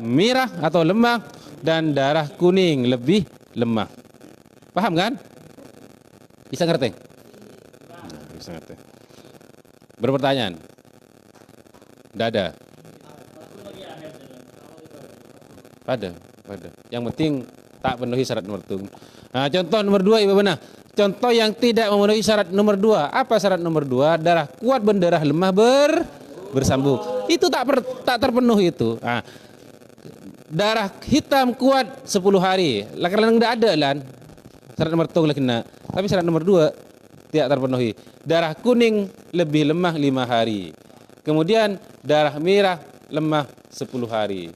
merah atau lemah dan darah kuning lebih lemah. Paham kan? Bisa ngerti? Bisa ngerti. Berpertanyaan? Tidak ada. Pada. Yang penting tak penuhi syarat nomor itu. Nah, contoh nomor 2 Ibu Benah. Contoh yang tidak memenuhi syarat nomor 2. Apa syarat nomor 2? Darah kuat berdarah lemah bersambung. Itu tak terpenuhi itu. Nah, darah hitam kuat 10 hari. Karena enggak ada lan. Syarat nomor 2 lah kena. Tapi syarat nomor 2 tidak terpenuhi. Darah kuning lebih lemah 5 hari. Kemudian darah merah lemah 10 hari.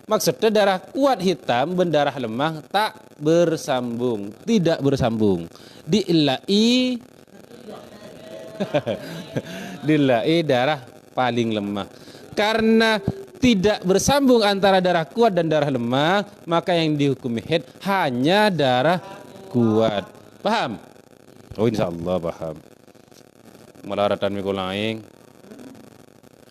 Maksudnya darah kuat hitam berdarah lemah tak bersambung, tidak bersambung. Diilai dilai darah paling lemah. Karena tidak bersambung antara darah kuat dan darah lemah, maka yang dihukumi haid hanya darah kuat. Paham? Oh, insyaallah paham. Melaratan mikul laing.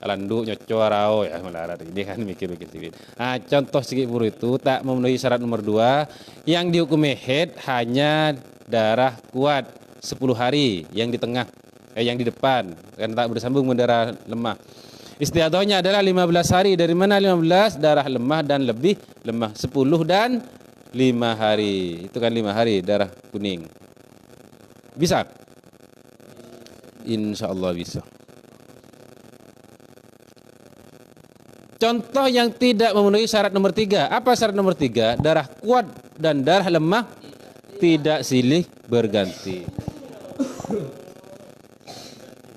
Alandu nyoco arao ya melarat ini kan mikir-mikir sedikit. Nah, contoh sedikit buru itu tak memenuhi syarat nomor 2, yang dihukumi haid hanya darah kuat 10 hari, yang di tengah yang di depan kan tak bersambung mendarah lemah. Istiadohnya adalah 15 hari. Dari mana 15? Darah lemah dan lebih lemah. 10 dan 5 hari. Itu kan 5 hari darah kuning. Bisa? Insyaallah bisa. Contoh yang tidak memenuhi syarat nomor 3. Apa syarat nomor 3? Darah kuat dan darah lemah tidak silih berganti.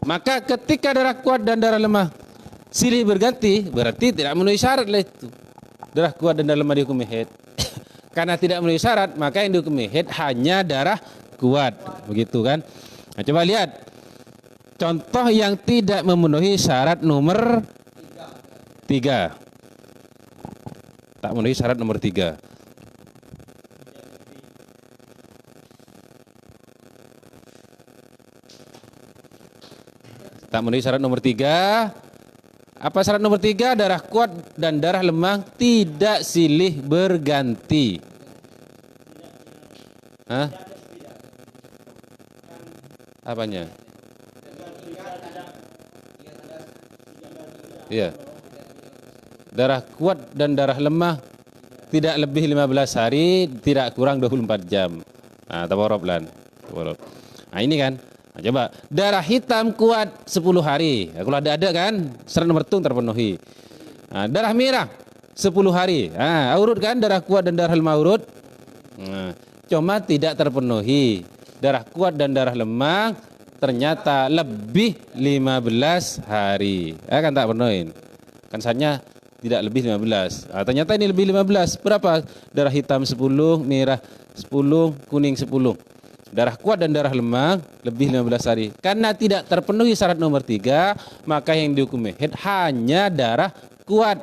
Maka ketika darah kuat dan darah lemah silih berganti, berarti tidak memenuhi syarat lah itu. Darah kuat dan darah lemah dihukumi haid. Karena tidak memenuhi syarat, maka yang dihukumi haid hanya darah kuat. Begitu kan? Nah, coba lihat. Contoh yang tidak memenuhi syarat nomor 3. Tak memenuhi syarat nomor 3. Tak memenuhi syarat nomor 3. Apa syarat nomor 3? Darah kuat dan darah lemah tidak silih berganti. Hah? Apanya? Iya. Darah kuat dan darah lemah tidak lebih 15 hari, tidak kurang 24 jam. Nah, tawarab lan. Tawarab. Nah, ini kan. Nah, coba darah hitam kuat 10 hari. Nah, kalau ada kan syarat nomor 2 terpenuhi. Nah, darah merah 10 hari. Nah, urut kan darah kuat dan darah lemah urut. Nah, cuma tidak terpenuhi. Darah kuat dan darah lemah ternyata lebih 15 hari. Kan tak penuhin. Kan syaratnya tidak lebih 15. Nah, ternyata ini lebih 15. Berapa? Darah hitam 10, merah 10, kuning 10. Darah kuat dan darah lemah lebih 15 hari. Karena tidak terpenuhi syarat nomor 3, maka yang dihukumi haid hanya darah kuat.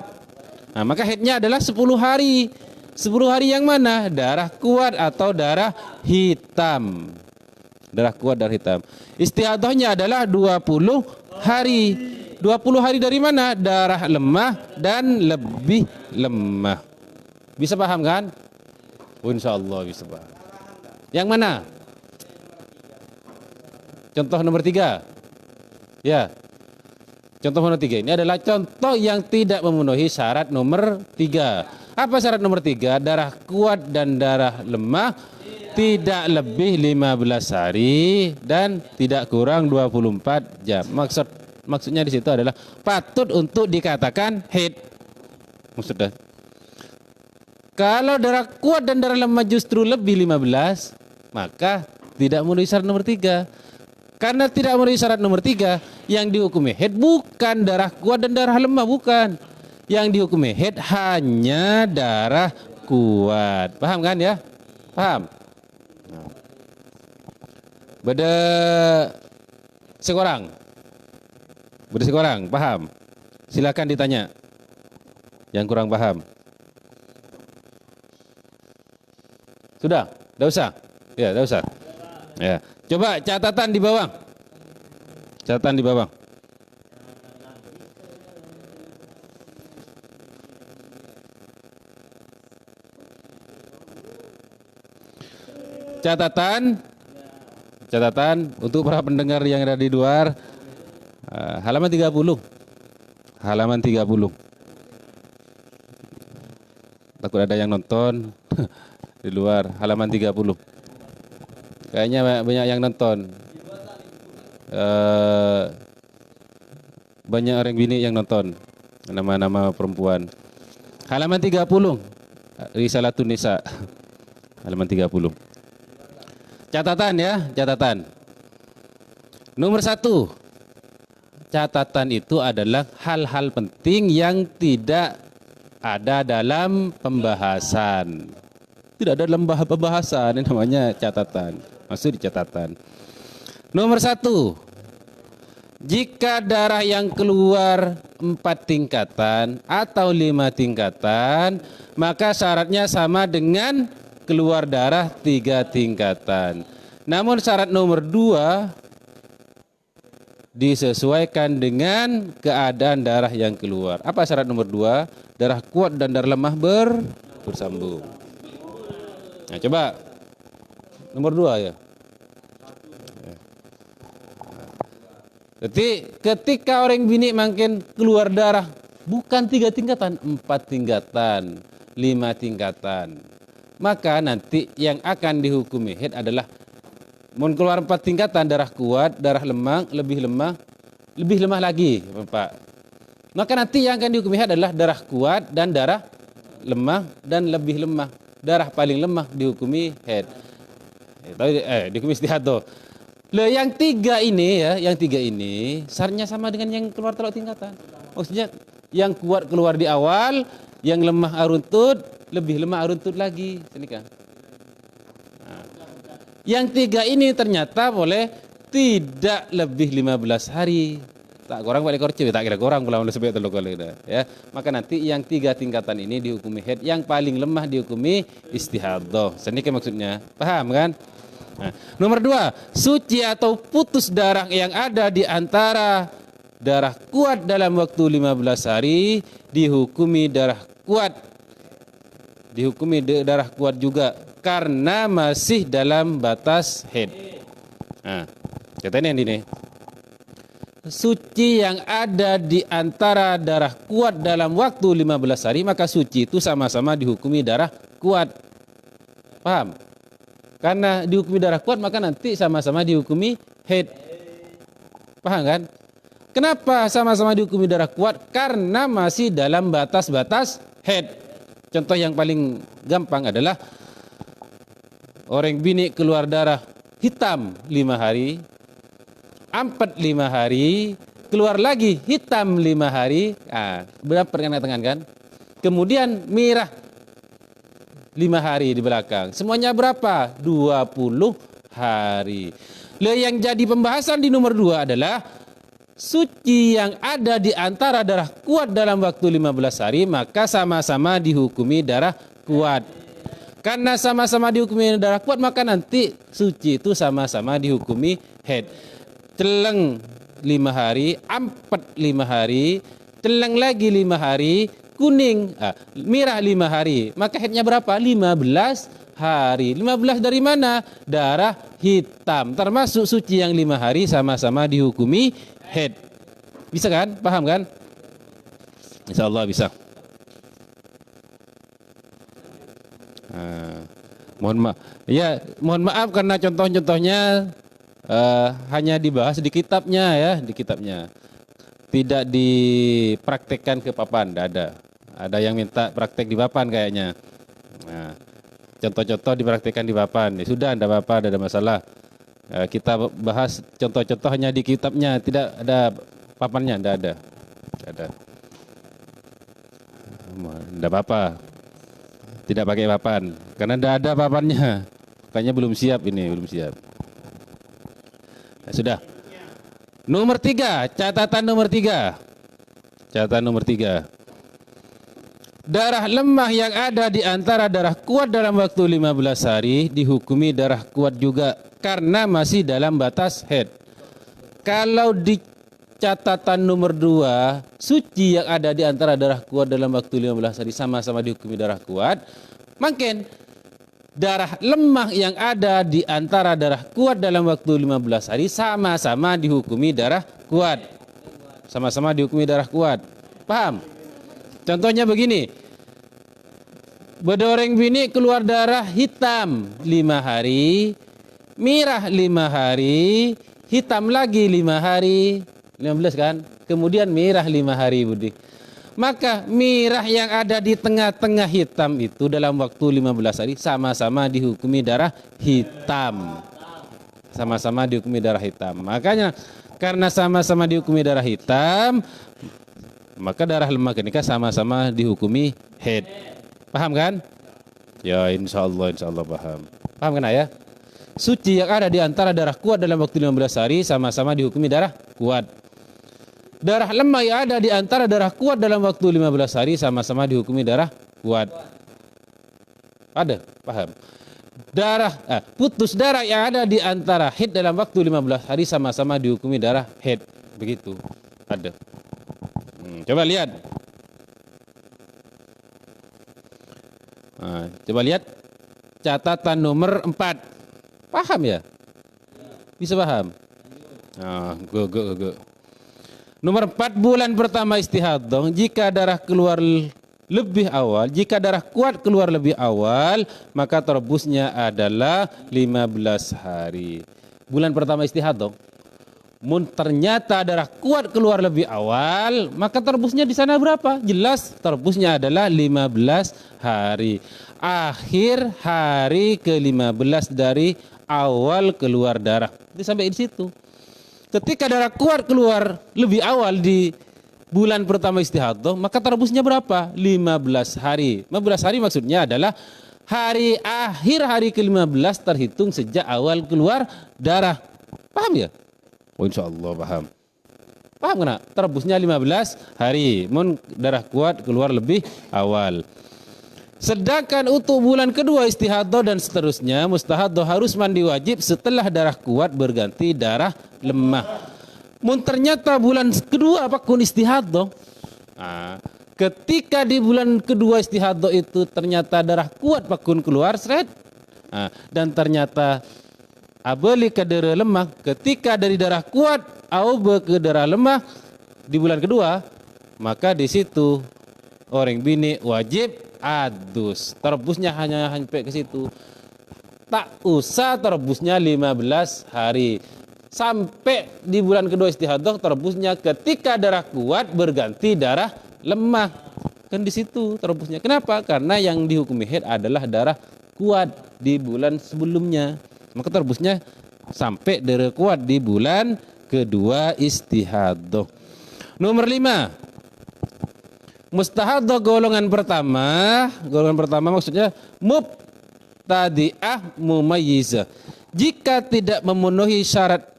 Nah, maka haidnya adalah 10 hari. 10 hari yang mana? Darah kuat atau darah hitam. Darah kuat, darah hitam. Istihadahnya adalah 20 hari. 20 hari dari mana? Darah lemah dan lebih lemah. Bisa paham kan? Insyaallah bisa paham. Yang mana? Contoh nomor 3. Ya. Contoh nomor 3 ini adalah contoh yang tidak memenuhi syarat nomor 3. Apa syarat nomor 3? Darah kuat dan darah lemah tidak lebih 15 hari dan tidak kurang 24 jam. Maksudnya di situ adalah patut untuk dikatakan haid. Maksudnya kalau darah kuat dan darah lemah justru lebih 15, maka tidak memenuhi syarat nomor 3. Karena tidak memenuhi syarat nomor 3, yang dihukumi haid bukan darah kuat dan darah lemah, bukan. Yang dihukumi haid hanya darah kuat. Paham kan ya? Paham? Beda seorang. Paham? Silakan ditanya. Yang kurang paham. Sudah? Tidak usah? Ya, tidak usah. Ya. Coba catatan di bawah. Catatan di bawah. Catatan untuk para pendengar yang ada di luar. Halaman 30. Halaman 30. takut ada yang nonton di luar. Halaman 30. Kayaknya banyak yang nonton. Banyak orang bini yang nonton. Nama-nama perempuan. Halaman 30. Risalatun Nisa. Halaman 30. Catatan ya, catatan. Nomor 1. Catatan itu adalah hal-hal penting yang tidak ada dalam pembahasan. Tidak ada dalam pembahasan, ini namanya catatan. Maksud di catatan. Nomor 1. Jika darah yang keluar 4 tingkatan atau 5 tingkatan, maka syaratnya sama dengan keluar darah 3 tingkatan. Namun syarat nomor 2 disesuaikan dengan keadaan darah yang keluar. Apa syarat nomor 2? Darah kuat dan darah lemah bersambung. Nah, coba nomor 2 ya. Jadi ketika orang bini makin keluar darah bukan 3 tingkatan, 4 tingkatan, 5 tingkatan, maka nanti yang akan dihukumi haid adalah mau keluar 4 tingkatan, darah kuat, darah lemah, lebih lemah lagi, Pak. Maka nanti yang akan dihukumi haid adalah darah kuat dan darah lemah dan lebih lemah. Darah paling lemah dihukumi haid. Dihukumi istihadah. Loh, yang 3 ini ya, yang 3 ini syaratnya sama dengan yang keluar telok tingkatan. Maksudnya yang kuat keluar di awal, yang lemah aruntut, lebih lemah aruntut lagi. Sini kan. Nah, yang 3 ini ternyata boleh tidak lebih 15 hari. Tak kurang balik korci, tak kira kurang pulang sebab telok kali ya. Maka nanti yang 3 tingkatan ini dihukumi haid, yang paling lemah dihukumi istihadah. Sini kan maksudnya. Paham kan? Nah, nomor 2, suci atau putus darah yang ada di antara darah kuat dalam waktu 15 hari dihukumi darah kuat. Dihukumi darah kuat juga karena masih dalam batas haid. Nah, katanya ini. Suci yang ada di antara darah kuat dalam waktu 15 hari maka suci itu sama-sama dihukumi darah kuat. Paham? Karena dihukumi darah kuat maka nanti sama-sama dihukumi haid. Paham kan? Kenapa sama-sama dihukumi darah kuat? Karena masih dalam batas-batas haid. Contoh yang paling gampang adalah orang bini keluar darah hitam 5 hari, ampet 5 hari, keluar lagi hitam 5 hari. Berapa pertengahan kan? Kemudian merah 5 hari di belakang. Semuanya berapa? 20 hari. Lalu yang jadi pembahasan di nomor 2 adalah suci yang ada di antara darah kuat dalam waktu 15 hari maka sama-sama dihukumi darah kuat. Karena sama-sama dihukumi darah kuat maka nanti suci itu sama-sama dihukumi haid. Celeng 5 hari, ampet 5 hari, celeng lagi 5 hari, kuning, merah 5 hari. Maka haidnya berapa? 15 hari. 15 dari mana? Darah hitam. Termasuk suci yang 5 hari sama-sama dihukumi haid. Bisa kan? Paham kan? Insyaallah bisa. Mohon maaf. Ya, mohon maaf karena contoh-contohnya hanya dibahas di kitabnya ya, di kitabnya. Tidak dipraktekkan ke papan, tidak ada. Ada yang minta praktek di papan kayaknya. Nah, contoh-contoh dipraktekkan di papan. Ya, sudah, tidak apa-apa, tidak ada masalah. Kita bahas contoh-contoh hanya di kitabnya, tidak ada papannya, tidak ada. Tidak ada. Tidak apa-apa. Tidak pakai papan, karena tidak ada papannya. Makanya belum siap ini, belum siap. Nah, sudah. Nomor 3, catatan nomor 3. Catatan nomor 3. Darah lemah yang ada di antara darah kuat dalam waktu 15 hari dihukumi darah kuat juga karena masih dalam batas haid. Kalau di catatan nomor 2, suci yang ada di antara darah kuat dalam waktu 15 hari sama-sama dihukumi darah kuat, makin darah lemah yang ada di antara darah kuat dalam waktu 15 hari sama-sama dihukumi darah kuat. Sama-sama dihukumi darah kuat. Paham? Contohnya begini. Bedoreng bini keluar darah hitam 5 hari, merah 5 hari, hitam lagi 5 hari, 15 kan? Kemudian merah 5 hari Budi. Maka merah yang ada di tengah-tengah hitam itu dalam waktu 15 hari sama-sama dihukumi darah hitam. Sama-sama dihukumi darah hitam. Makanya karena sama-sama dihukumi darah hitam, maka darah lemah kenika sama-sama dihukumi haid. Paham kan? Ya insya Allah paham. Paham kan ayah? Suci yang ada di antara darah kuat dalam waktu 15 hari sama-sama dihukumi darah kuat. Darah lemah yang ada di antara darah kuat dalam waktu 15 hari sama-sama dihukumi darah kuat. Ada? Paham? Putus darah yang ada di antara haid dalam waktu 15 hari sama-sama dihukumi darah haid. Begitu. Ada. Coba lihat. Coba lihat catatan nomor 4. Paham ya? Bisa paham? Go. Nomor 4, bulan pertama istihadah, jika darah keluar lebih awal, jika darah kuat keluar lebih awal, maka terbusnya adalah 15 hari. Bulan pertama istihadah, ternyata darah kuat keluar lebih awal, maka terbusnya di sana berapa? Jelas terbusnya adalah 15 hari. Akhir hari ke-15 dari awal keluar darah. Itu sampai di situ. Ketika darah kuat keluar lebih awal di bulan pertama istihadah, maka terbusnya berapa? 15 hari. 15 hari maksudnya adalah hari akhir hari ke-15 terhitung sejak awal keluar darah. Paham ya? Oh insya Allah paham. Paham kena? Terbusnya 15 hari. Darah kuat keluar lebih awal. Sedangkan untuk bulan kedua istihadah dan seterusnya, mustahadah harus mandi wajib setelah darah kuat berganti darah lemah. Ternyata bulan kedua pakun istihadah. Ketika di bulan kedua istihadah itu ternyata darah kuat pakun keluar seret. Dan ternyata abeli ke darah lemah. Ketika dari darah kuat aube ke darah lemah di bulan kedua, maka di situ orang bini wajib adus. Terbusnya hanya sampai ke situ. Tak usah terbusnya 15 hari. Sampai di bulan kedua istihadah terbusnya ketika darah kuat berganti darah lemah. Kan di situ terbusnya. Kenapa? Karena yang dihukumi haid adalah darah kuat di bulan sebelumnya. Maka terbusnya sampai darah kuat di bulan kedua istihadah. Nomor 5. Mustahadah golongan pertama maksudnya mubtadi'ah mumayyizah. Jika tidak memenuhi 4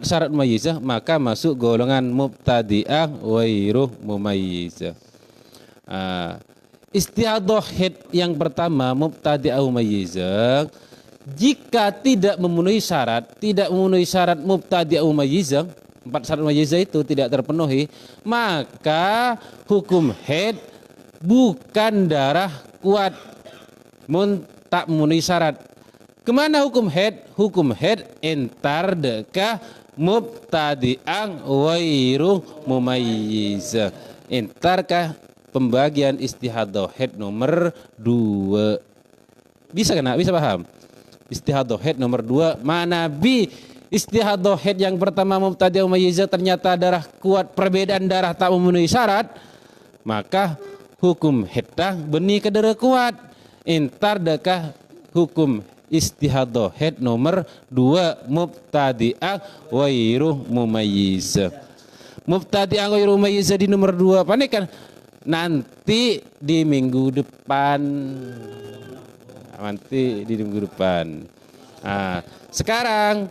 syarat mumayyizah, maka masuk golongan mubtadi'ah ghairu mumayyizah. Istihadah haid yang pertama mubtadi'ah mumayyizah, jika tidak memenuhi syarat mubtadi'ah mumayyizah, 4 syarat mumayyizah itu tidak terpenuhi, maka hukum haid bukan darah kuat, tak memenuhi syarat. Kemana hukum haid? Hukum haid entar dekah mubtadi'ah ghairu mumayyizah. Entarkah pembagian istihadah haid nomor 2. Bisa kena? Bisa paham? Istihadah haid nomor 2 mana istihadah haid yang pertama mubtadi'ah mumayyizah ternyata darah kuat, perbedaan darah tak memenuhi syarat, maka hukum haid benih ke darah kuat. Entar dekah hukum istihadah haid nomor 2 mubtadi'ah ghairu mumayyizah. Mubtadi'ah ghairu mumayyizah di nomor 2 panekan nanti di minggu depan. Sekarang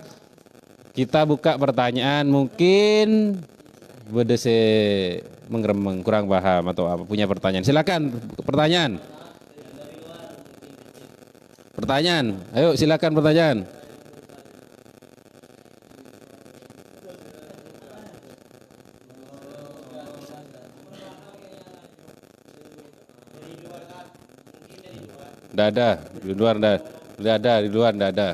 kita buka pertanyaan, mungkin berdese mengremeng, kurang paham atau apa, punya pertanyaan. Silakan pertanyaan. Ayo silakan pertanyaan. Nggak ada, di luar nggak ada.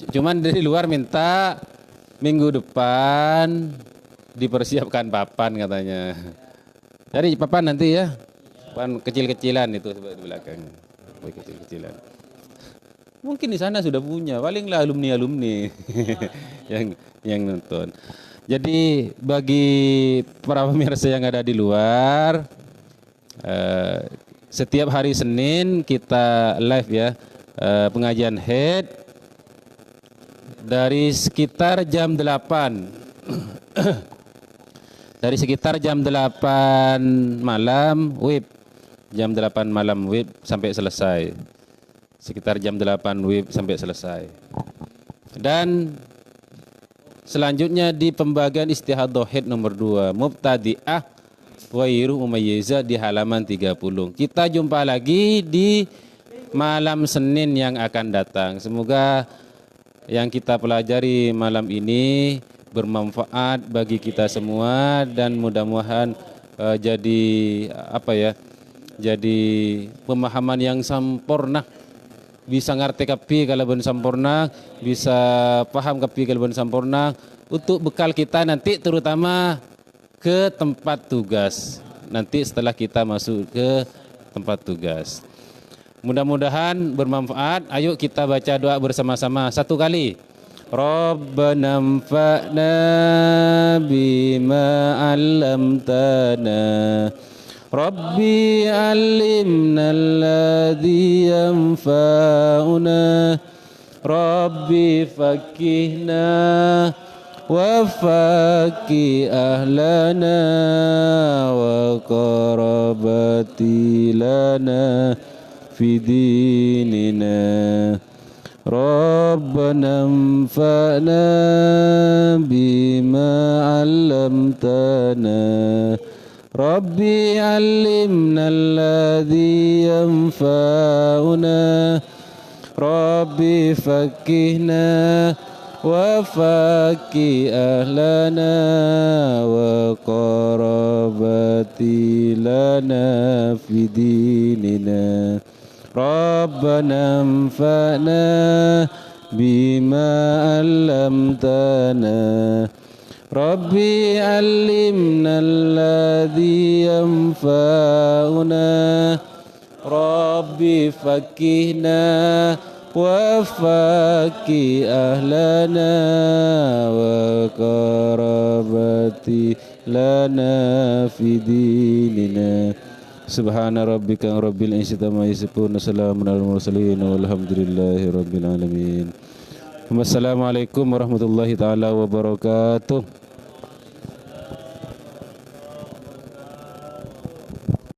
Cuman dari luar minta minggu depan dipersiapkan papan katanya. Cari papan nanti ya. Papan kecil-kecilan itu di belakang. Papan kecil-kecilan. Mungkin di sana sudah punya, palinglah alumni-alumni yang nonton. Jadi bagi para pemirsa yang ada di luar, setiap hari Senin kita live ya, pengajian head dari sekitar jam 8. Dari sekitar jam 8 malam WIB, jam 8 malam WIB sampai selesai. Sekitar jam 8 WIB sampai selesai. Dan selanjutnya di pembagian istihadhah head nomor 2, mubtadi'ah wairu umayyiza di halaman 30. Kita jumpa lagi di malam Senin yang akan datang. Semoga yang kita pelajari malam ini bermanfaat bagi kita semua dan mudah-mudahan jadi apa ya? Jadi pemahaman yang sempurna. Bisa ngerti kapi kalau ben sempurna, bisa paham kapi kalau ben sempurna untuk bekal kita nanti terutama ke tempat tugas. Nanti setelah kita masuk ke tempat tugas. Mudah-mudahan bermanfaat. Ayo kita baca doa bersama-sama satu kali. Rabbana anfa'na bima 'allamtana. Rabbi alimna alladhi yanfa'una. Rabbi fakihna wa faki ahlana wa qarabati lana fi dinina. Rabbana anfa'na bima 'allamtana. Rabbi alimna alladhi yanfa'una. Rabbi fakihna wa faki ahlana wa qarabati lana fi dinina. Rabbana anfa'na bima 'allamtana. Rabbi alimna alladhi yanfa'una. Rabbi fakihna wa faki ahlana wa qarabati lana fi dinina. Subhana rabbika rabbil izzati amma yasifun, salamun alal mursalin walhamdulillahi rabbil alamin. Wassalamualaikum warahmatullahi taala wabarakatuh.